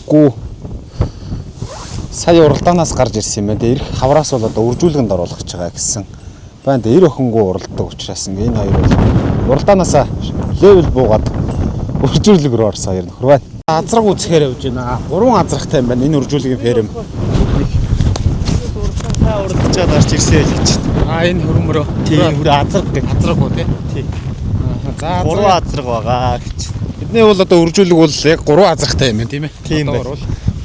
гүү сая уралдаанаас гарч ирсэн юм байна. Ирэх хавраас бол одоо үржүүлгэнд оруулах гэж байгаа гэсэн. Байна. 90 охингуу уралдаг учраас ингээ энэ хоёр бол уралдаанаасаа левел буугаад үржүүлэг рүү орсон хоёр нөхөр байна. Азраг үзэхээр явж байна. 3 азрагтай юм байна. Энэ үржүүлгийн ферм. Та уралдчаад гарч ирсэн гэж байна. Энэ хөрмөрөө. Тийм хөр азраг гэх азраг уу тий. За 3 азраг байгаа гэж. Бидний бол одоо үржүүлэг бол яг 3 азрагтай юм байна тийм ээ. Тийм байна.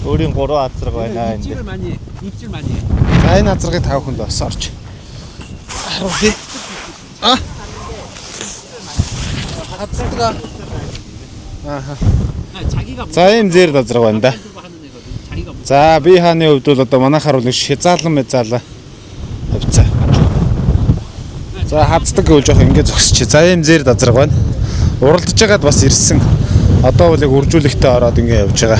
Өөрийн 3 азраг байна энэ. 입질 많이 해. За энэ азрагыг тав хүнд бас орж. Харуулъя. азрага. 자기가 За ийм зэр азраг байна да. 하는 애거든. 자기가 За би хааны хувьд бол одоо манайхаар бол шизаалан мэзаалаа авцаа. За хацдаг гэвэл жоох ингэ зогсчих. За ийм зэр азраг байна. Уралдаж байгаад бас ирсэн. Одоо бол яг үржүүлэгтээ ороод ингэ явж байгаа.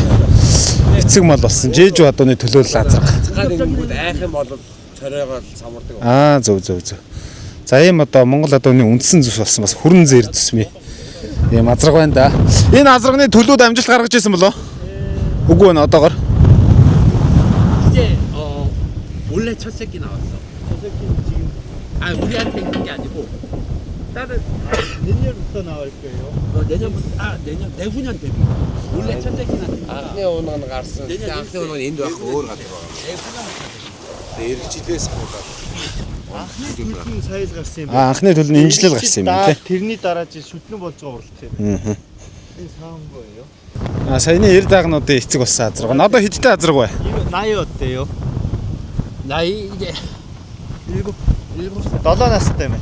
Эцэг мал болсон. Жежүү адууны төлөөлөл азраг. цахаангууд айхан болол цоройгоор самардаг. Зөв. За ийм одоо Монгол адууны үндсэн зүс болсон бас хүрэн зэр зүсмээ. Ийм азраг байна да. Энэ азрагны төлөвд амжилт гаргаж ирсэн болов? Үгүй байна одоогор. 이제 원래 첫 새끼 나왔어. 첫 새끼는 지금 우리한테 있는 게 아니고 다른 내년부터 나올 거예요. 내년부터 내후년 데뷔. 원래 첫 새끼는 Анхны уунаг нь гарсан. Анхны уунаг энд байх өөр гадаг байна. 내후년부터 데뷔. Ирэх жилээс хавуулаад. Анхны төлөв нь сая л гарсан юм байна. Анхны төлөв нь инжилэл гарсан юм байна тий. Тэрний дараа жил шүтнэ болж байгаа уралт тийм. Энэ саамгүй юу? Саяны 90 даагнуудын эцэг болсон азарга. Одоо хэдтэй азарга вэ? 80 өдтэй юу? 80 7 настай байна.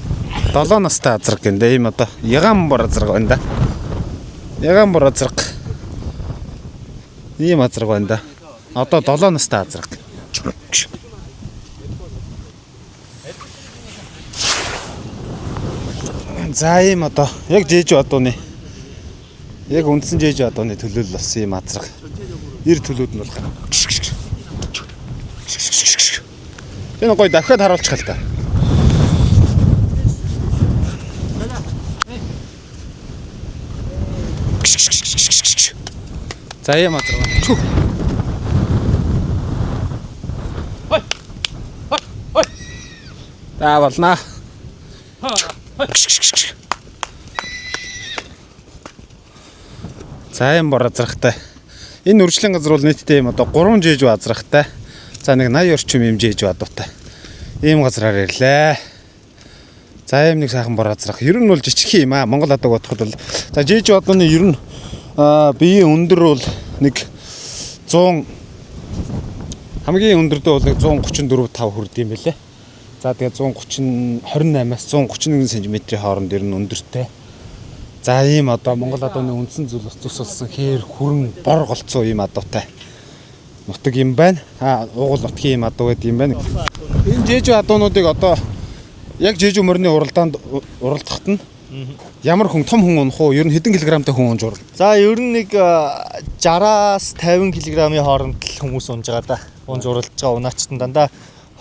7 настай азарга гэнэ ийм одоо яган бор азарга байна да. Яган бор азарга. Ийм азарга байна да. Одоо 7 настай азарга. За ийм одоо яг жижиг одооны яг үндсэн жижиг одооны төлөөлөл болсон ийм азарга. 90 төлөөд нь болох. Энэ гоё дахиад харуулчих л та. За ийм азарга. За болно. За ийм бор азрахтай. Энэ үржлийн газар бол нийтдээ ийм одоо 3 жижиг азрахтай. За нэг 80 орчим юм жижиг адуутай. Ийм газраар ирлээ. За ийм нэг сайхан бор азрах. Ер нь бол жижиг юм аа. Монгол адаг бодоход бол за жижиг адууны ер нь биеийн өндөр бол нэг 100 хамгийн өндөрдөө бол нэг 134-5 хүрд юм байлээ. За тэгээ 128-аас 131 см-ийн хооронд ер нь өндөртэй. За ийм одоо Монгол адууны үндсэн зүйл бас цус болсон хээр хүрэн бор голцоо ийм адуутай нутаг юм байна. Угуул нутгийн ийм адуу гэдэг юм байна. Энэ жижиг адуунуудыг одоо яг жижиг мөрний уралдаанд уралдахад нь ямар хүн том хүн унах уу? Ер нь хэдэн килограмтай хүн унж урал? За ер нь нэг 60-аас 50 кг-ийн хооронд л хүмүүс унж байгаа да. Унж уралж байгаа унаачт нь дандаа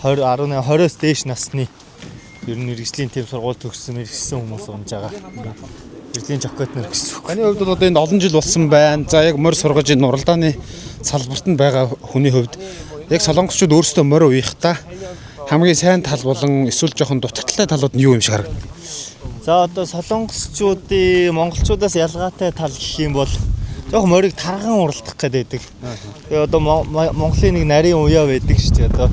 20-20-оос дээш насны ер нь мэргэжлийн тэм сургууль төгссөн мэргэжсэн хүмүүс унж байгаа. Мэргэжлийн жокет нар гэсэн үг. Таны хувьд бол одоо энэ олон жил болсон байна. За яг морь сургаж энэ уралдааны салбарт нь байгаа хүний хувьд яг солонгосчууд өөрсдөө морь ууйхдаа хамгийн сайн тал болон эсвэл жоохон дутагдaltaй талууд нь юу юм шиг харагдав? За одоо солонгосчуудын монголчуудаас ялгаатай тал гэх юм бол жоохон морийг тарган уралдах гэдэг. Тэгээ одоо Монголын нэг нарийн уяа байдаг шүү дээ. Одоо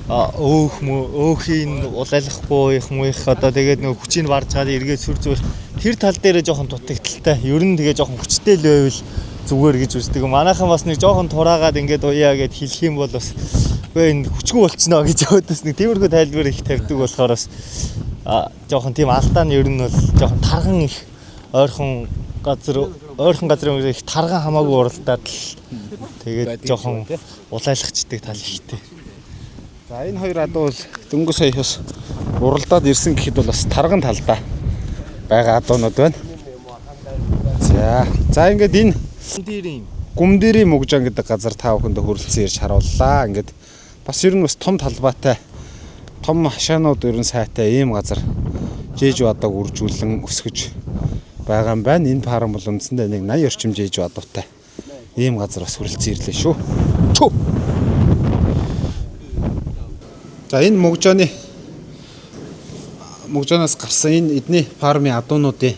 өөхийн улайлахгүй их мууих одоо тэгээд нэг хүчийг барж чад эргээд сүр зүгээр тэр тал дээр жоохон дутагдaltaй. Ер нь тэгээ жоохон хүчтэй л байвал зүгээр гэж үздэг. Манайхан бас нэг жоохон тураагаад ингээд уяа гэд хэлэх юм бол бас үгүй энэ хүчгүй болчихноо гэж өөдөөс нэг тиймэрхүү тайлбар их тавьдаг болохоор бас жоохон тийм алдаа нь ер нь бол жоохон тарган их ойрхон газрын их тарган хамаагүй уралдаад л тэгээд жоохон улайлахчдаг тал ихтэй. За энэ хоёр адуу бол дөнгөж саяхаас уралдаад ирсэн гэхэд бол бас тарган талдаа байгаа адуунууд байна. За ингээд энэ Гүмдэрийн мөгжан гэдэг газар та бүхэндээ хүрэлцэн ирж харууллаа. Ингээд бас ер нь бас том талбайтай том хашаанууд ер нь сайтай ийм газар жижиг адаг үржүүлэн өсгөж байгаа юм байна. Энэ фарм бол үндсэндээ нэг 80 орчим жижиг адуутай ийм газар бас хүрэлцэн ирлээ шүү. За энэ мөгжанаас гарсан энэ эдний фармын адуунуудын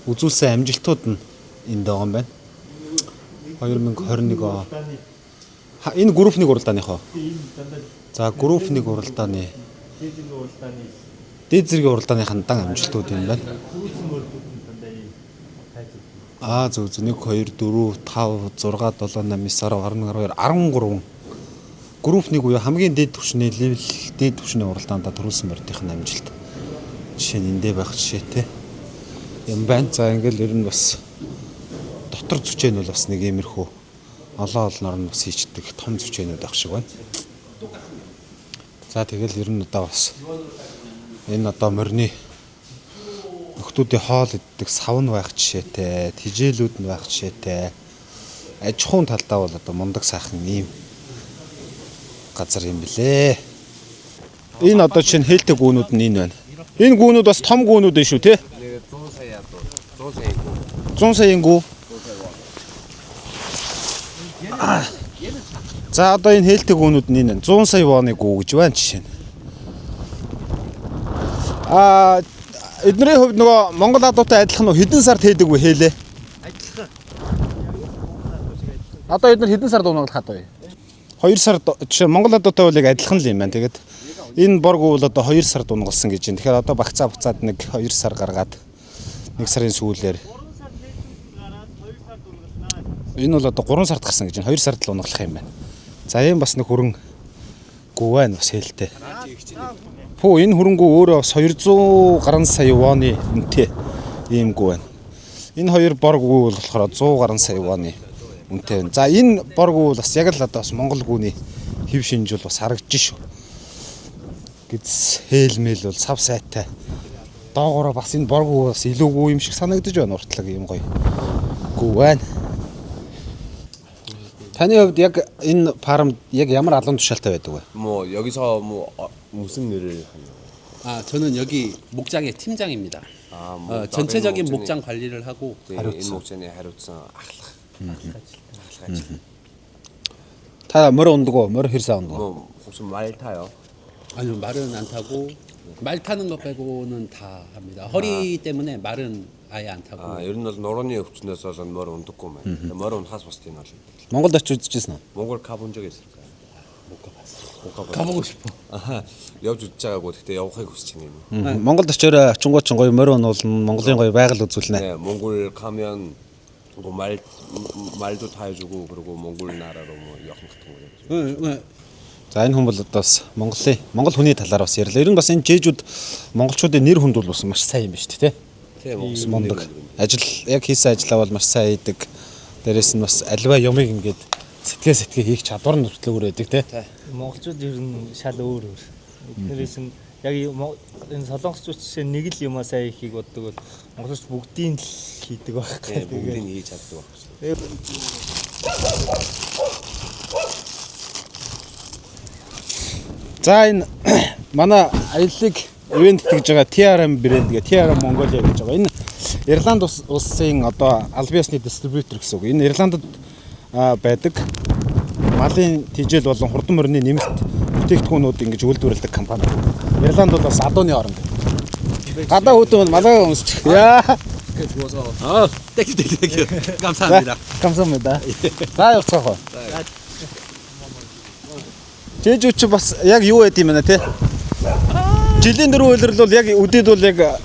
үзүүлсэн амжилтууд нь энд байгаа юм байна. 2021 он. Энэ групп 1 уралдааных уу? За групп 1 уралдааны дээд зэргийн уралдааны хандан амжилтууд юм байна. Зөв 1 2 4 5 6 7 8 9 10 11 12 13 групп 1 буюу хамгийн дээд түвшний левел дээд түвшний уралдаанд төрүүлсэн мордын амжилт. Жишээ нь эндээ байх жишээтэй юм байна. За ингээл ер нь бас дотор зүчээн бол бас нэг иймэрхүү олон олноор нь бас хийчдэг том зүчээнүүд байх шиг байна. За тэгэл ер нь одоо бас энэ одоо морины нөхдүүдийн хоол иддэг сав нь байх жишээтэй, тижээлүүд нь байх жишээтэй. Аж ахуйн талдаа бол одоо мундаг сайхан ийм газар юм билээ. Энэ одоо чинь хэлтэй гүүнүүд нь энэ байна. Энэ гүүнүүд бас том гүүнүүд байна шүү, тий? 100 саяын гүү. За одоо энэ хэлтэй гүүнүүд нь энэ 100 сая вооны гүү гэж байна жишээ нь. Эднэрийн хувьд нөгөө Монгол адуутай адилхан хэдэн сард хийдэг вэ хэлээ? Адилхан. Одоо эднэр хэдэн сард унаглах хад вэ? 2 сард жишээ Монгол одоотой бол яг адилхан л юм байна. Тэгээд энэ боргуу бол одоо 2 сард унгалсан гэж байна. Тэгэхээр одоо багцаа буцаад нэг 2 сар гаргаад 1 сарын сүүлээр энэ бол одоо 3 сард гарсан гэж байна. 2 сард л унгалах юм байна. За ийм бас нэг хөрөнгө гүү байна бас хэлтэй. Пүү энэ хөрөнгөө өөрөө бас 200 гаруй сая воны үнэтэй ийм гүү байна. Энэ хоёр боргуу болохоор 100 гаруй сая воны үнэтэй байна. За энэ боргуу бас яг л одоо бас Монгол гүүний хэв шинж бол бас харагдаж шүү. Гэвч хэлмэл бол сав сайтай. Доогоороо бас энэ боргуу бас илүүгүй юм шиг санагдаж байна уртлаг юм гоё. Гүү байна. Таны хувьд яг энэ фармд яг ямар алуун тушаалтай байдаг вэ? 뭐 여기서 뭐 무슨 일을 하나요? 저는 여기 목장의 팀장입니다. 전체적인 목장 관리를 하고 이 목장의 하루츠 다 뭐로 온다고 뭐로 hir사 온다고? 뭐 혹시 말 타요? 아니요 말은 안 타고 말 타는 거 빼고는 다 합니다. 허리 때문에 말은 아예 안 타고. ер нь бол нурууны өвчнөөс бол мөр ундаггүй маань. Мөр унахаас бусдын бол. Монголд очиж үзчихсэн үү? 몽골 가본 적 있을까요? 못 가봤어. 가보고 싶어. явж үзэж байгаагүй гэхдээ явахыг хүсэж байна юм. Монголд очиороо очингууд ч гоё морь унуулна, Монголын гоё байгаль үзүүлнэ. 네, 몽골 가면 뭐 말도 다 해주고 그리고 몽골 나라로 뭐 여행 같은 거. За энэ хүн бол одоо бас Монгол хүний талаар бас ярьлаа. Ер нь бас энэ жээжүүд монголчуудын нэр хүнд бол бас маш сайн юм байна шүү дээ, тий? Мондог. Ажил яг хийсэн ажлаа бол маш сайн хийдэг. Дээрээс нь бас альва юмыг ингээд сэтгэе хийх чадвар нь хүртэл өөр байдаг тий. Монголчууд ер нь шал өөр. Тэрээс нь яг энэ солонгосчууд жишээ нэг л юмаа сайн хийхийг боддог бол монголчууд бүгдийг л хийдэг байх. бүгдийг хийж чаддаг байх. За энэ манай аяллыг ивент гэж байгаа TRM брэнд гэ TRM Mongolia гэж байгаа. Энэ Ирланд улсын одоо албан ёсны дистрибьютор гэсэн үг. Энэ Ирландд байдаг малын тижэл болон хурдан морины нэмэлт бүтээгдэхүүнүүд ингэж үйлдвэрлэдэг компани. Ирланд бол бас адууны орн. Гадаа хөдөө малаа өмсч. Яа. 좋아서. 땡큐. 감사합니다. 감사합니다. За явцгаах. Жээжүүч бас яг юу байд юм бэ те? Жилийн дөрөв үйлрэл бол яг өдөд бол яг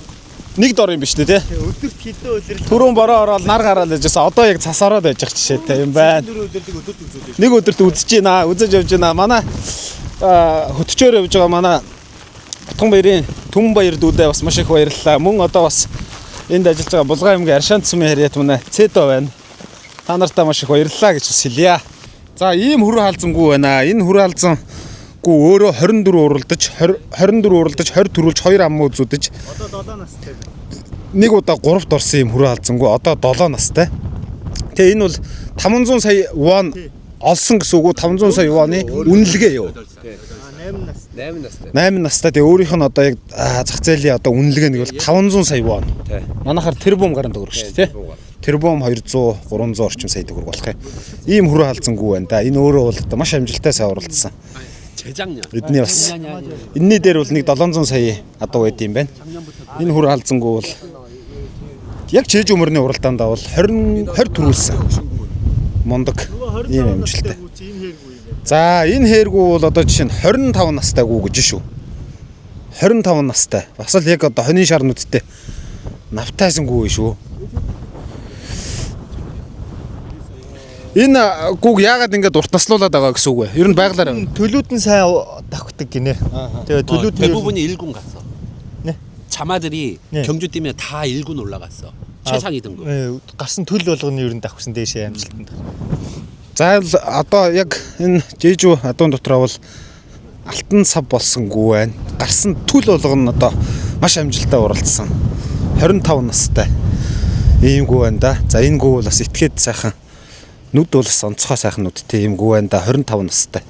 нэг дор юм биш үү те? Өдөрт хэдэн үйлрэл Түрүүн бороо ороод нар гараад байжсэн. Одоо яг цас ороод байж жишээтэй юм байна. Нэг өдөрт үзэж байна. Үзэж явж байна. Манай хөтчөөр явж байгаа манай Утган баярын Түмэн баяр дүүдээ бас маш их баярлалаа. Мөн одоо бас энд ажиллаж байгаа Булган аймгийн Аршаан цэсмийн харьяат манай Цэдо байна. Та нартаа маш их баярлалаа гэж бас хэлье. За ийм хүрээ хаалзангүй байна. Энэ хүрээ хаалзангүй өөрөө 24 уралдаж 20 төрүүлж 2 аммаа үзүүдэж одоо 7 настай. нэг удаа 3-т орсон юм хүрээ хаалзангүй одоо 7 настай. Тэгээ энэ бол 500 сая вон олсон гэсэн үг үү? 500 сая воны үнэлгээ юу? 8 настай. 8 настай. Тэгээ өөрийнх нь одоо яг зах зээлийн одоо үнэлгээ нэг бол 500 сая вон. Манайхаар тэрбум гаруй төгрөг шүү дээ, тий? Тэрбум 200 300 орчим сая төгрөг болох юм. Ийм хүрээ хаалзангүй байна да. Энэ өөрөө бол одоо маш амжилттай сайварлсан. 재작년. Эдний бас энэний дээр бол нэг 700 сая адуу байд юм байна. Энэ хүрээ хаалзангүй бол яг чээж өмөрний уралдаандаа бол 20 төрүүлсэн. Мондог ийм амжилттай. За энэ хэргүү бол одоо жишээ нь 25 настай гүү гэж шүү. 25 настай. Бас л яг одоо хонийн шар нүдтэй навтайсангүй шүү. Энэ гүүг яагаад ингэж урт наслуулаад байгаа гэсэн үг вэ? Ер нь байглаар төлүүд нь сайн давхдаг гинэ. Тэгээ төлүүд нь 대부분이 1군 갔어. 네. 자마들이 네. 경주 뛰면 다 1군 올라갔어. 최상위 등급. гарсан төлөв болгоны ер нь давхсан дээшээ амжилтанд. За одоо яг энэ жээжүү адуун дотроо бол алтан сав болсонгүй байна. Гарсан түл болгоно одоо маш амжилттай уралдсан. 25 настай. Иймгүй байна да. За энэ гүү бол бас этгээд сайхан нүд бол бас онцгой сайхан нүдтэй иймгүй байна да. 25 настай.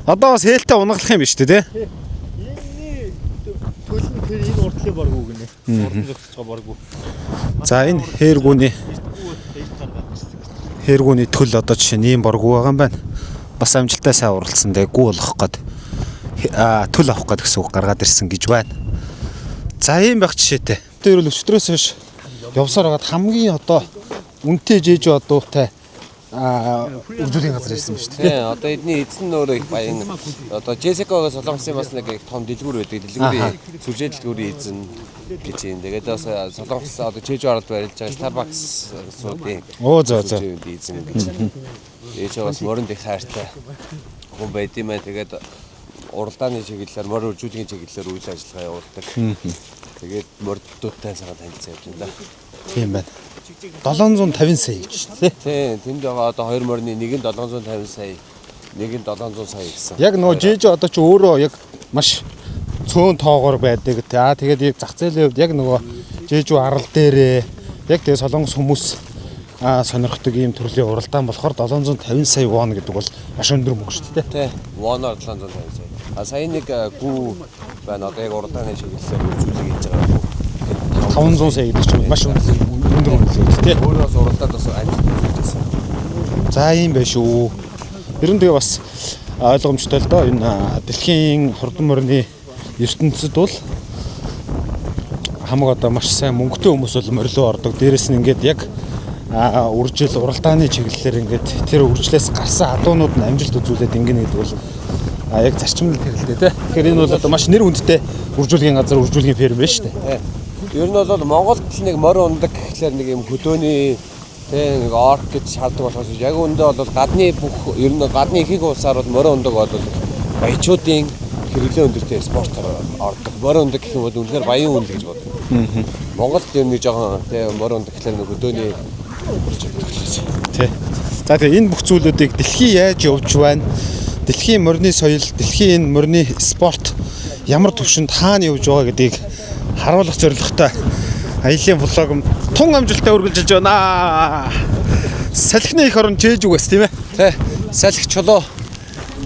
Одоо бас хээлтэй унаглах юм биш үү те? Энэний төл нь тэр энэ уртлын боргоо гинэ. Урд зогсож байгаа боргоо. За энэ Хэргүүний төл одоо жишээ нь ийм боргоо байгаа юм байна. Бас амжилттай сайн уралдсан дээ. Гүү болох гээд төл авах гээд гэсэн үг гаргаад ирсэн гэж байна. За ийм байх жишээтэй. Тэр бол өчтөрөөс хойш явсаар хагаад хамгийн одоо үнэтэй жээж адуутай үржүүлгийн газар ирсэн ба шүү дээ. Тий, одоо эдний эзэн өөрөө их баян. Одоо Джессикагийн Солонгосын бас нэг их том дэлгүүр байдаг. Дэлгүүрийн сүлжээ дэлгүүрийн эзэн гэж юм. Тэгээд бас Солонгос одоо Чежу аралд барилж байгаа Starbucks суудын эзэн гэж. Ээж бас мөрөнд их хайртай хүн байд юм аа. Тэгээд уралдааны чиглэлээр мөр үржүүлгийн чиглэлээр үйл ажиллагаа явуулдаг. Тэгээд мордуудтай сайхан танилцсан юм да. Тийм байна. 750 сая гэж шүү дээ. Тийм, тэнд байгаа одоо 2 морины нэг нь 750 сая, нэг нь 700 сая гэсэн. Яг нөгөө Жижи одоо ч өөрөө яг маш цөөн тоогоор байдаг. Тэгээд яг зах зээлийн хувьд яг нөгөө Жижи арал дээрээ яг тэгээ солонгос хүмүүс сонирхдаг ийм төрлийн уралдаан болохоор 750 сая вон гэдэг бол маш өндөр мөнгө шүү дээ. Тийм, воноор 750 сая. Сая нэг гүү байна одоо яг уралдааны чиглэлээр үзүүлэг хийж байгаа. 500 сая гэдэг чинь маш өндөр үнэлгээ тий. Өөрөөс уралдаад бас амжилт үзүүлсэн. За ийм байх шүү. Ер нь тэгээ бас ойлгомжтой л доо энэ дэлхийн хурдан морины ертөнцид бол хамаг одоо маш сайн мөнгөтэй хүмүүс бол морилоо ордог. Дээрээс нь ингээд яг үржил уралдааны чиглэлээр ингээд тэр үржлээс гарсан адуунууд нь амжилт үзүүлээд ингэнэ гэдэг бол яг зарчимлал хэрэглэдэг тий. Тэгэхээр энэ бол одоо маш нэр хүндтэй үржүүлгийн газар үржүүлгийн ферм байна шүү дээ. Ер нь бол Монголд л нэг морь ундаг гэхлээр нэг юм хөдөөний тийм нэг орк гэж шаарддаг болохоос яг үндэ бол гадны бүх ер нь гадны ихэнх улсаар бол морь ундаг бол баячуудын хэрэглээ өндөртэй спортоор ордог. Морь ундаг гэх юм бол үнэхээр баян үйл гэж боддог. Монголд ер нь жоохон тийм морь ундаг гэхлээр нэг хөдөөний тий. За тэгээ энэ бүх зүйлүүдийг дэлхий яаж явж байна? Дэлхийн морины соёл, дэлхийн энэ морины спорт ямар төвшөнд хаана явж байгаа гэдгийг харуулах зорилготой аялын влог тун амжилттай үргэлжилж байна. Салхины их орон Жежугээс тийм ээ. Тий. Салхи чулуу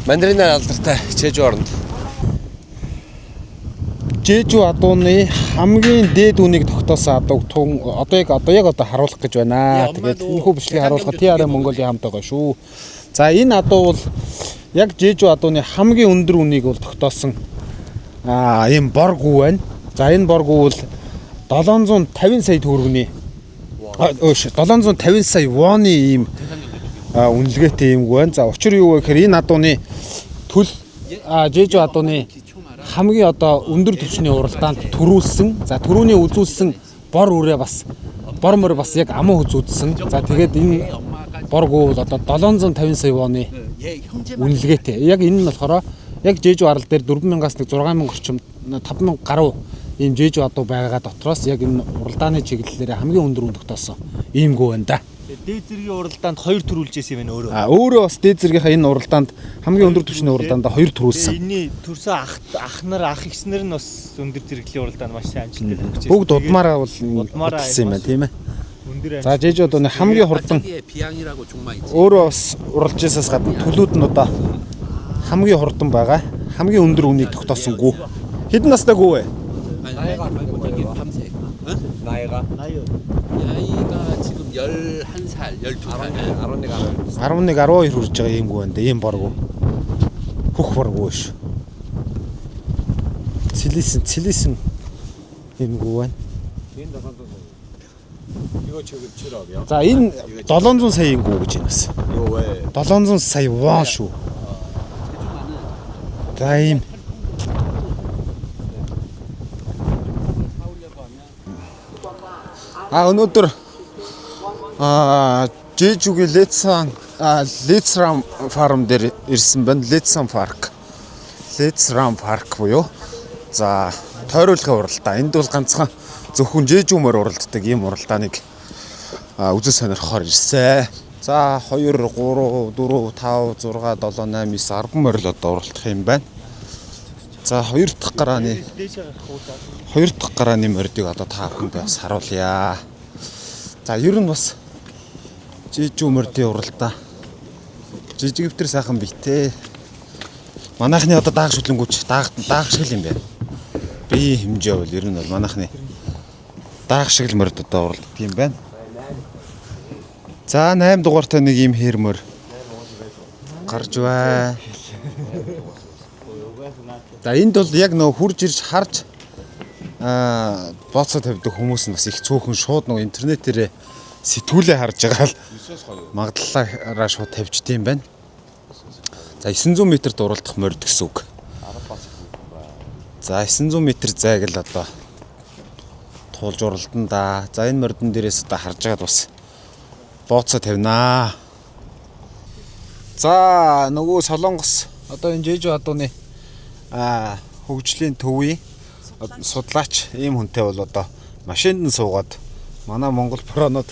мандаринаар алдартай Жежу оронд. Жежу адууны хамгийн дээд үнийг тогтоосон адууг тун одоо яг харуулах гэж байна. Тэгээд энэхүү бичлэгийг харуулахад TRM Mongolia хамт байгаа шүү. За энэ адуу бол яг Жежу адууны хамгийн өндөр үнийг бол тогтоосон ийм бор гүү байна. За энэ боргуу бол 750 сая төгрөгийн 750 сая воны ийм үнэлгээтэй юм байна. За учир юу вэ гэхээр энэ адууны төл Жежу адууны хамгийн одоо өндөр түвшний уралдаанд төрүүлсэн. За төрөүний үзүүлсэн бор үрээ бас бор мөр бас яг аман үзүүлсэн. За тэгээд энэ боргуу бол одоо 750 сая воны үнэлгээтэй. Яг энэ нь болохоор яг Жежу арал дээр 4000-аас 6000 орчим 5000 гаруй ийм Жежу адуу байгаа дотроос яг энэ уралдааны чиглэлээр хамгийн өндөр үн тогтоосон иймгүй байна да. Дээд зэргийн уралдаанд 2 төрүүлж ирсэн юм байна өөрөө. Өөрөө бас дээд зэргийнхаа энэ уралдаанд хамгийн өндөр түвшний уралдаанд 2 төрүүлсэн. Энэний төрсөн ах нар ах ихснэр нь бас өндөр зэрэглийн уралдаанд маш сайн амжилттай хүрчихсэн. Бүгд удмаараа бол хэлсэн юм байна тийм ээ. За Жежу адууны хамгийн хурдан өөрөө бас уралж байсаас гадна төлүүд нь одоо хамгийн хурдан байгаа. Хамгийн өндөр үнийг тогтоосон гүү. Хэдэн настай гүү вэ? 나이가 지금 11살, 12살. 11, 12 хүрж байгаа юм гүвэндэ ийм боргоо. Хөх боргоо шүү. Цэлисэн ийм гүвэн. За энэ 700 саяын гүү гэж юмс. 700 сая вон шүү. За ийм өнөөдөр Жежугийн Летсрам фарм дээр ирсэн байна. Летсрам парк буюу за тойруулгын уралдаа. Энд бол ганцхан зөвхөн Жежу морь уралддаг ийм уралдааныг үзэж сонирхохоор ирсэн. За 2 3 4 5 6 7 8 9 10 морь л одоо уралдах юм байна. За 2 дахь гарааны морьдыг одоо та бүхэнд бас харуулъя. За ер нь бас Жежу морьдын уралдаа. Жижигвтер сайхан битээ. Манайхны одоо даах шүлэнгүүч даах шиг л юм байна. Би хэмжээ бол ер нь бол манайхны даах шиг л морьд одоо уралддаг юм байна. За 8 дугаартай нэг юм хэр морь гарч бай. За энд бол яг нөө хурж ирж харж бооцоо тавьдаг хүмүүс нь бас их цөөхөн шууд нөгөө интернетээр сэтгүүлээ харж байгаа л магадлалаараа шууд тавьчдсан байна. За 900 м дууралдах морд гэсэн үг. За 900 м зайг л одоо туулж уралдан да. За энэ мордон дээрээс одоо харж байгаад бас бооцоо тавинаа. За нөгөө Солонгос одоо энэ Жэжу адууны хөгжлийн төвийн судлаач ийм хүнтэй бол одоо машинд нь суугаад манай Монгол проонод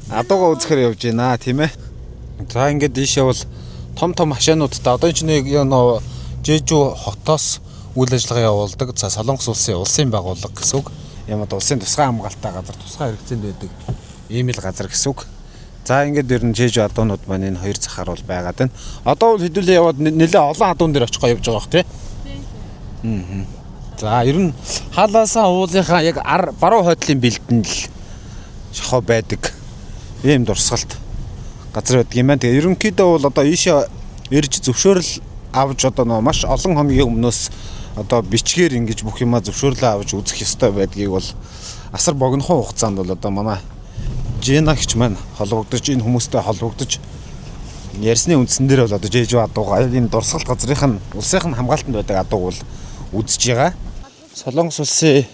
адуугаа үзэхээр явж байна тийм ээ. За ингээд ийшээ бол том машинуудтай одоо энэ нэг Жэжу хотоос үйл ажиллагаа явуулдаг. За Солонгос улсын байгууллага гэсэн үг. Ямад улсын тусгай хамгаалалттай газар тусгай хэрэгцээнд байдаг ийм л газар гэсэн үг. За ингээд ер нь Жэжу адуунууд маань энэ хоёр захаар бол байгаад байна. Одоо бол хэдүүлээ яваад нэлээ олон адуун дээр очих явж байгаа бох тий. За ер нь хаалаасаа уулынхаа яг баруун хойдлын бэлдэнд л шахав байдаг. Ийм дурсгалт газар байдаг юм байна. Тэгээ ерөнхийдөө бол одоо ийшээ ирж зөвшөөрөл авч одоо маш олон хоногийн өмнөөс одоо бичгээр ингэж бүх юмаа зөвшөөрлөө авч үзэх ёстой байдгийг бол асар богинохон хугацаанд бол одоо манай Жинагч маань холбогдож энэ хүмүүстэй холбогдож ярьсны үндсэн дээр бол одоо Жэжу адууга энэ дурсгалт газрынх нь улсынх нь хамгаалтанд байдаг адууг бол үзэж байгаа. Солонгос улсын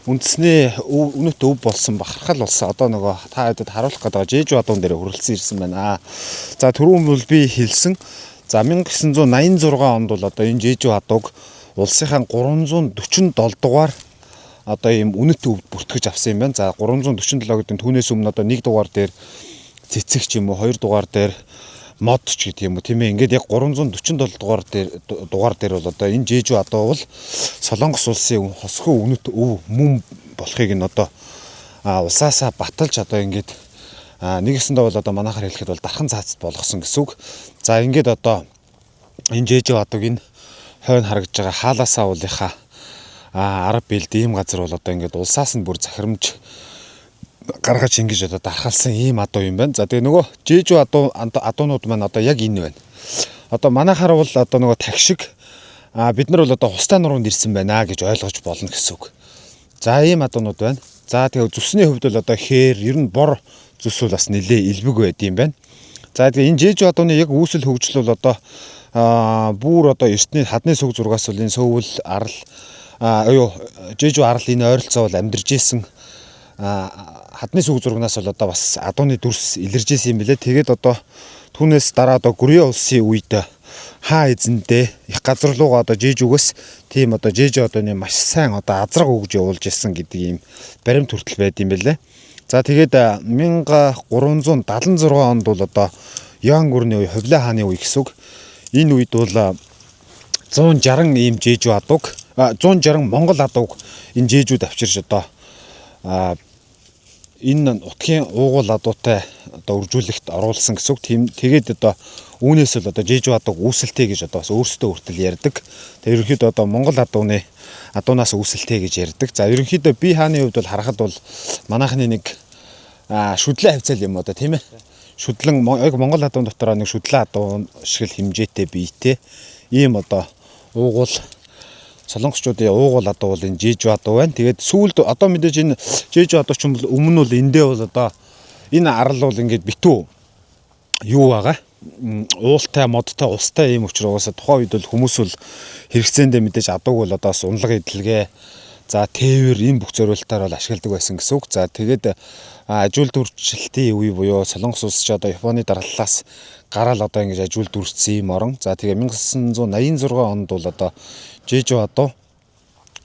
үндэсний өнөт өв болсон бахархал болсон. Одоо нөгөө та хэдэд харуулах гэдэг Жэжу адуун дээр хөрөлцөн ирсэн байна. За түрүүн бол би хэлсэн. За 1986 онд бол одоо энэ Жэжу адууг улсынхаа 347 дугаар одоо ийм үнэт өвд бүртгэж авсан юм байна. За 347 гэдэг нь түүнээс өмнө одоо 1 дугаар дээр цэцэг ч юм уу, 2 дугаар дээр мод ч гэдэг юм уу тийм ээ. Ингээд яг 347 дугаар дээр бол одоо энэ Жэжу адуу бол Солонгос улсын хосхоо үнэт өв мөн болохыг нь одоо улсаасаа баталж одоо ингээд нэгэсэндээ бол одоо манайхаар хэлэхэд бол дархан цаацд болгосон гэсэн үг. За ингээд одоо энэ Жэжу адууг энэ хойно харагдж байгаа хаалаасаа уулынхаа арга бэлд ийм газар бол одоо ингээд улсаас нь бүр захирамж гаргаж ингэж одоо дархалсан ийм адуу юм байна. За тэгээ нөгөө Жэжу адуунууд маань одоо яг энэ байна. Одоо манайхаар бол одоо нөгөө тагшиг бид нар бол одоо хустай нуруунд ирсэн байна гэж ойлгож болно гэсэн үг. За ийм адуунууд байна. За тэгээ зүсний хувьд бол одоо хээр ер нь бор зүс бол бас нэлээ илбэг байд юм байна. За тэгээ энэ Жэжу адууны яг үүсэл хөгжил бол одоо бүр одоо эртний хадны сүг зургаас бол энэ сөөвл арал Жэжу арал энэ ойролцоо бол амьдарч исэн хадны сүг зургнаас бол одоо бас адууны дүрс илэрж исэн юм билээ. Тэгээд одоо түүнээс дараа одоо Гүрээ улсын үед хаа эзэндээ их газар руугаа одоо Жэжугээс тийм одоо Жэжу адууны маш сайн одоо азраг өгж явуулж исэн гэдэг ийм баримт хүртэл байд юм билээ. За тэгээд 1376 онд бол одоо Юан гүрний үе, Хувлаа хааны үе гэсэн үг. Энэ үед бол 160 ийм Жэжу адууг 160 Монгол адууг энэ Жэжуд авчирч одоо энэ утгын уугуул адуутай одоо үржүүлэхт оруулсан гэсэн үг. Тэгээд одоо үүнээс л одоо Жэжу адууг үүсэлтэй гэж одоо бас өөрсдөө хүртэл ярьдаг. Тэгээд ерөнхийдөө одоо Монгол адуунаас үүсэлтэй гэж ярьдаг. За ерөнхийдөө би хааны хувьд бол харахад бол манайхны нэг шүдлэн хавцал юм одоо тийм ээ. Шүдлэн яг Монгол адуун дотор нэг шүдлэн адуун шиг л хэмжээтэй биетэй ийм одоо уугуул солонгосчуудын уугуул адуу бол энэ Жэжу адуу байна. Тэгээд сүүлд одоо мэдээж энэ Жэжу адуу ч юм бол өмнө бол эндээ бол одоо энэ арал бол ингээд битүү юу байгаа. Уултай, модтой, устай ийм учраас тухайн үед бол хүмүүс бол хэрэгцээндээ мэдээж адууг бол одоо унлага эдлэгээ за тээвэр ийм бүх зориултаар бол ашигладаг байсан гэсэн үг. За тэгээд ажил дүрчлэлтийн үе буюу Солонгос улс ч одоо Японы дархлаас гараал одоо ингэж ажил дүрцсэн юм орон. За тэгээ 1986 онд бол одоо Жэжу адуу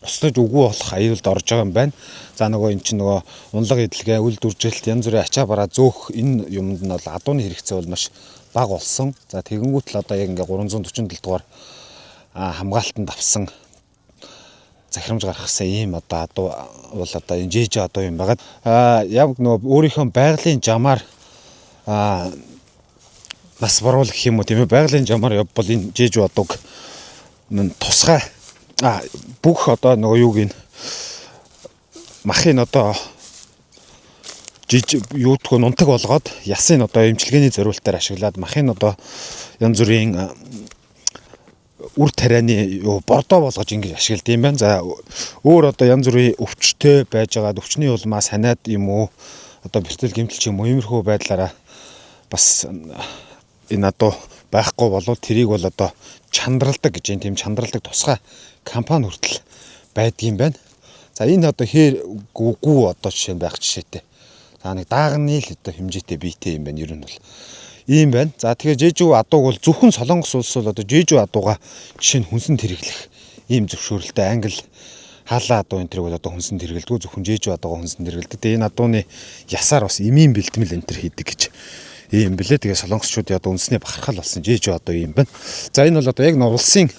устж үгүй болох аюулд орж байгаа юм байна. За нөгөө эн чинь нөгөө унлага эдлэгээ, үл дүржилт, янз бүрийн ачаа бараа зөөх энэ юмд нь бол адууны хэрэгцээ бол маш бага болсон. За тэгэнгүүт л одоо яг ингээ 347 дугаар хамгаалтанд авсан захирамж гаргасан ийм одоо адуу бол одоо энэ Жэжу адуу юм байгаад яг нөгөө өөрийнхөө байгалийн жамаар бас боруулах юм уу тийм ээ, байгалийн жамаар явбал энэ Жэжу адууг тусгай бүх одоо нөгөө юуг ин махын одоо юутгүй нунтаг болгоод ясын одоо эмчилгээний зориултаар ашиглаад махын одоо янз бүрийн үр тарианы бордоо болгож ингэж ашигладаг юм байна. За өөр одоо янз бүрийн өвчтэй байж байгаа өвчний улмаа санаад юм уу одоо бэртэл гэмтэл ч юм уу иймэрхүү байдлаараа бас энэ адуу байхгүй болов тэрийг бол одоо чандралдаг гэж юм, тийм чандралдаг тусгай компани хүртэл байдгийм байна. За энэ одоо гүү одоо жишээ нь байх жишээтэй. За нэг даагны л одоо хэмжээтэй биетэй юм байна. Ер нь бол ийм байна. За тэгэхээр Жэжүү адууг бол зөвхөн Солонгос улс бол одоо Жэжүү адууга жишээ нь хүнсэн тэрглэх ийм зөвшөөрөлтэй англи хаалаа адуу энэ төрөг бол одоо хүнсэн тэргэлдэг, зөвхөн Жэжүү адууга хүнсэн тэргэлдэг. Тэгээ энэ адууны ясаар бас эмийн бэлтгэл энэ төр хийдэг гэж ийм блэ. Тэгээ солонгосчуудын одоо үндэсний бахархал болсон Жэжүү адуу ийм байна. За энэ бол одоо яг улсын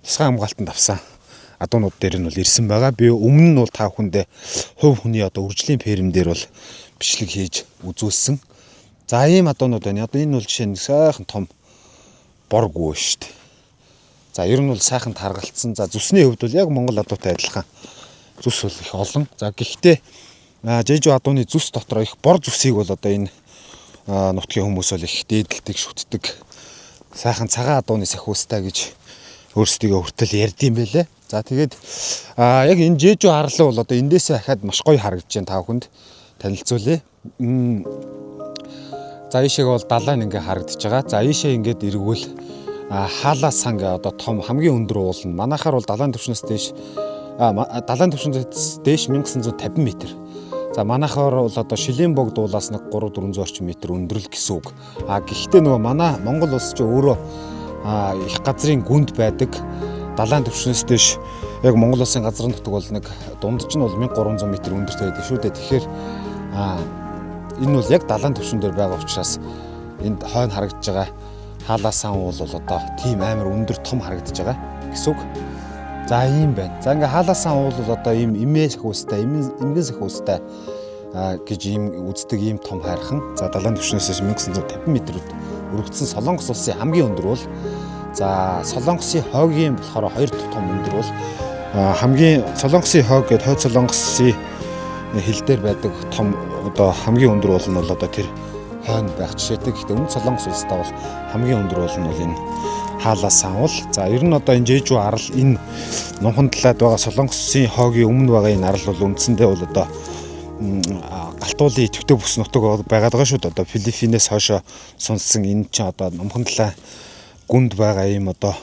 тусгай хамгаалтанд авсан адуунууд дээр нь бол ирсэн байгаа. Би өмнө нь бол та бүхэндээ хувь хүний одоо үржлийн ферм дээр бол бичлэг хийж үзүүлсэн. За ийм адуунууд байна. Одоо энэ бол жишээ нь сайхан том боргүү шүү дээ. За ер нь бол сайхан таргалцсан. За зүсний хувьд бол яг Монгол адуутай адилхан зүс бол их олон. За гэхдээ Жэжүү адууны зүс дотор их бор зүсийг бол одоо энэ нутгийн хүмүүс бол их дээдэлдэг, шүтдэг. Сайхан цагаан адууны сахиустай гэж өөрсдөө хүртэл ярьдсан байлээ. За тэгээд яг энэ Жэжүү арлал бол одоо эндээсээ хахад маш гоё харагдаж байна та бүхэнд танилцуулъя. За ийшээгээ бол далайн ингээ харагдаж байгаа. За ийшээ ингээд эргүүл хаалаа сан гэ одоо том хамгийн өндөр уул нь манайхаар бол далайн түвшнээс дээш 1950 м. За манайхаар бол одоо Шилийн богд уулаас нэг 300-400 орчим метр өндрөл гэсэн үг. Гэхдээ нөгөө манай Монгол улс ч өөрөө их газрын гүнд байдаг. Далайн түвшнээс дээш яг Монгол улсын газрын нутаг бол нэг дундч нь бол 1300 м өндөртэй байдаг шүү дээ. Тэгэхээр энэ бол яг далайн түвшин дээр байгаа учраас энд хойно харагдаж байгаа хаалаа сан уул бол одоо тийм амар өндөр том харагдаж байгаа гэсэн үг. За ийм байна. За ингээ хаалаа сан уул бол одоо ийм эмээ сахиустай, эмгэн сахиустай гэж ийм үздэг ийм том хайрхан. За далайн түвшнээс 1950 м-д өргөцсөн Солонгос улсын хамгийн өндөр уул. За Солонгосын хойгийн болохоор хоёр дахь том өндөр уул. Хамгийн Солонгосын хойг гэдэг хойд Солонгосын хил дээр байдаг том одоо хамгийн өндөр уул нь бол одоо тэр хойно байх жишээтэй. Гэхдээ өмнө Солонгос улстай бол хамгийн өндөр уул нь бол энэ хаалаа сан уул. За ер нь одоо энэ Жэжүү арал энэ номхон талаад байгаа Солонгосын хойгийн өмнө байгаа энэ арал бол үндсэндээ бол одоо галтуулын идэвхтэй бүс нутаг байгаад байгаа шүү дээ. Одоо Филиппинээс хойшоо сунсан энэ чинь одоо номхон талаа гүнд байгаа ийм одоо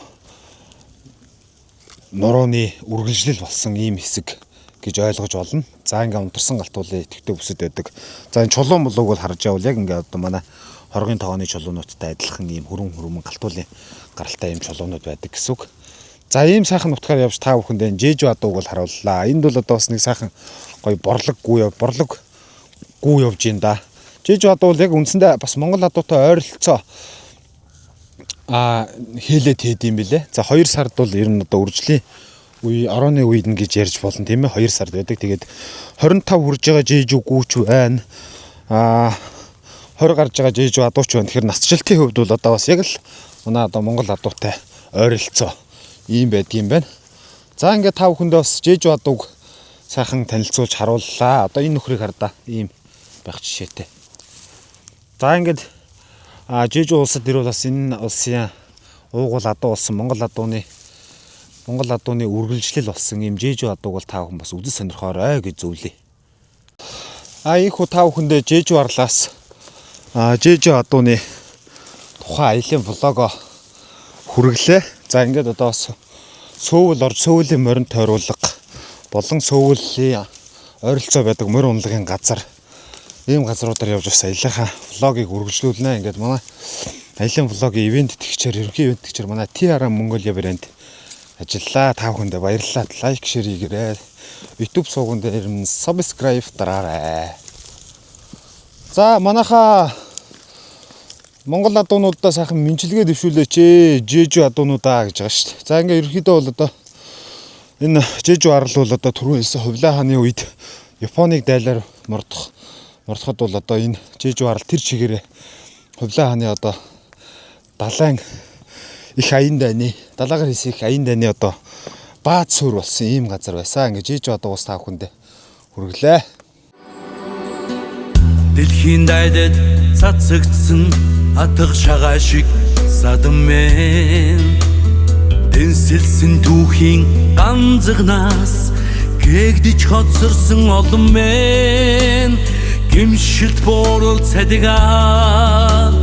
нурууны үргэлжлэл болсон ийм хэсэг гэж ойлгож болно. За ингээ унтарсан галтуулын идэвхтэй бүсэд байдаг. За энэ чулуун болоог бол харж явал яг ингээ одоо манай хоргийн тогооны чулуунуудтай адилхан ийм хөрөн галтуулын гаралтай ийм чулуунууд байдаг гэсэн үг. За ийм сайхан нутгаар явж та бүхэндээ Жэжүү адууг бол харууллаа. Энд бол одоо бас нэг сайхан гоё борлог гүү явж ин да. Жэжүү адуу бол яг үндсэндээ бас Монгол адуутай ойролцоо хэлээд хэд юм бэлээ. За 2 сард бол ер нь одоо үржлийн орооны үед нь гэж ярьж болно тийм ээ. 2 сард байдаг. Тэгээд 25 хүрж байгаа Жэжүү гүүч байна. 20 гарч байгаа Жэжүү адууч байна. Тэгэхээр насжилтын хувьд бол одоо бас яг л манай одоо Монгол адуутай ойролцоо ийм байдгийм байна. За ингээд та бүхэндээ бас Жэжүү адууг сайхан танилцуулж харууллаа. Одоо энэ нөхрийг хардаа ийм байх жишээтэй. За ингээд Жэжүү улсад ирвэл бас энэ улсын уугуул адуу болсон Монгол адууны үргэлжлэл болсон ийм Жэжүү адууг бол та бүхэн бас үзэж сонирхоорой гэж зөвлөе. Ийхүү та бүхэндээ Жэжүү арлаас Жэжүү адууны тухайн аялын влого хүргэлээ. За ингээд одоо бас сөүл орж сөүлийн морин тойруулга болон сөүлийн ойролцоо байдаг морин унлагын газар ийм газруудаар явж бас аяллахаа влогийг үргэлжлүүлнэ. Ингээд манай аялын влогийн ивент тэгчээр ерөнхий ивент тэгчээр манай TR Mongolia брэнд ажиллаа. Та бүхэндээ баярлалаа. Лайк, шеэр хийгээрэй. YouTube сууган дээр нь subscribe дараарай. За манайхаа Монгол адуунуудаа сайхан мэнчилгээ дэвшүүлээч Жэжүү адуунуудаа гэж байгаа шүү дээ. За ингээ ерөнхийдөө бол одоо энэ Жэжүү арал бол одоо түрүү хэлсэн Хувлаа хааны үед Японыг дайлаар мордоход бол одоо энэ Жэжүү арал тэр чигээрээ Хувлаа хааны одоо далайн их аян дайны далаагаар хийсэн их аян дайны одоо бааз суурь болсон ийм газар байсан. Ингээ Жэжүү адуугаас та бүхэндээ хүргэлээ. Дэлхийн дайдад цацагдсан атга шагаа шиг садан мен Тэнсэлсэн түүхийн ганцгнаас гэгдэж хоцорсон олон мэн гимшилт борол цадигаа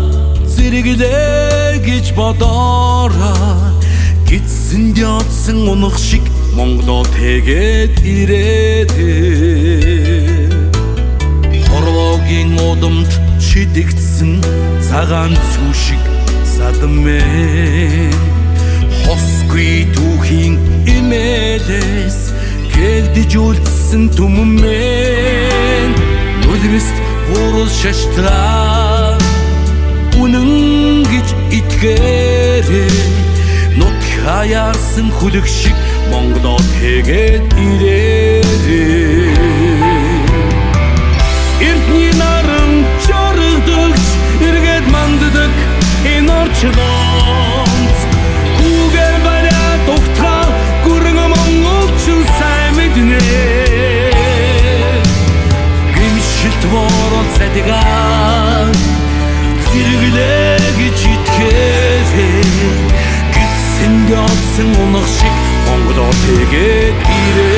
зэрэглээ гэж бодороо гидсэнд ядсан унах шиг Монголоо тэгээд ирээд хорвогийн удамд шидэгдсэн цагаан цүү шиг садмэн хосгүй түүхийн имэлэс гэгдэж үлдсэн түмэн нүлмэст буруу шаштраа үнэн гэж итгээрээ нут хаяарсан хүлэг шиг Монголоо тэгээд ирээрээ эртний наран чоргдогч эргээд манддаг энэ орчлонц гүгээр бариа тухтаа гүрэн монголчин сайн мэднэ гимшилт борол цадигаа зэрэглээ гэж итгээрээ гидсэнд ядсан унах шиг Монголоо тэгээд ирээ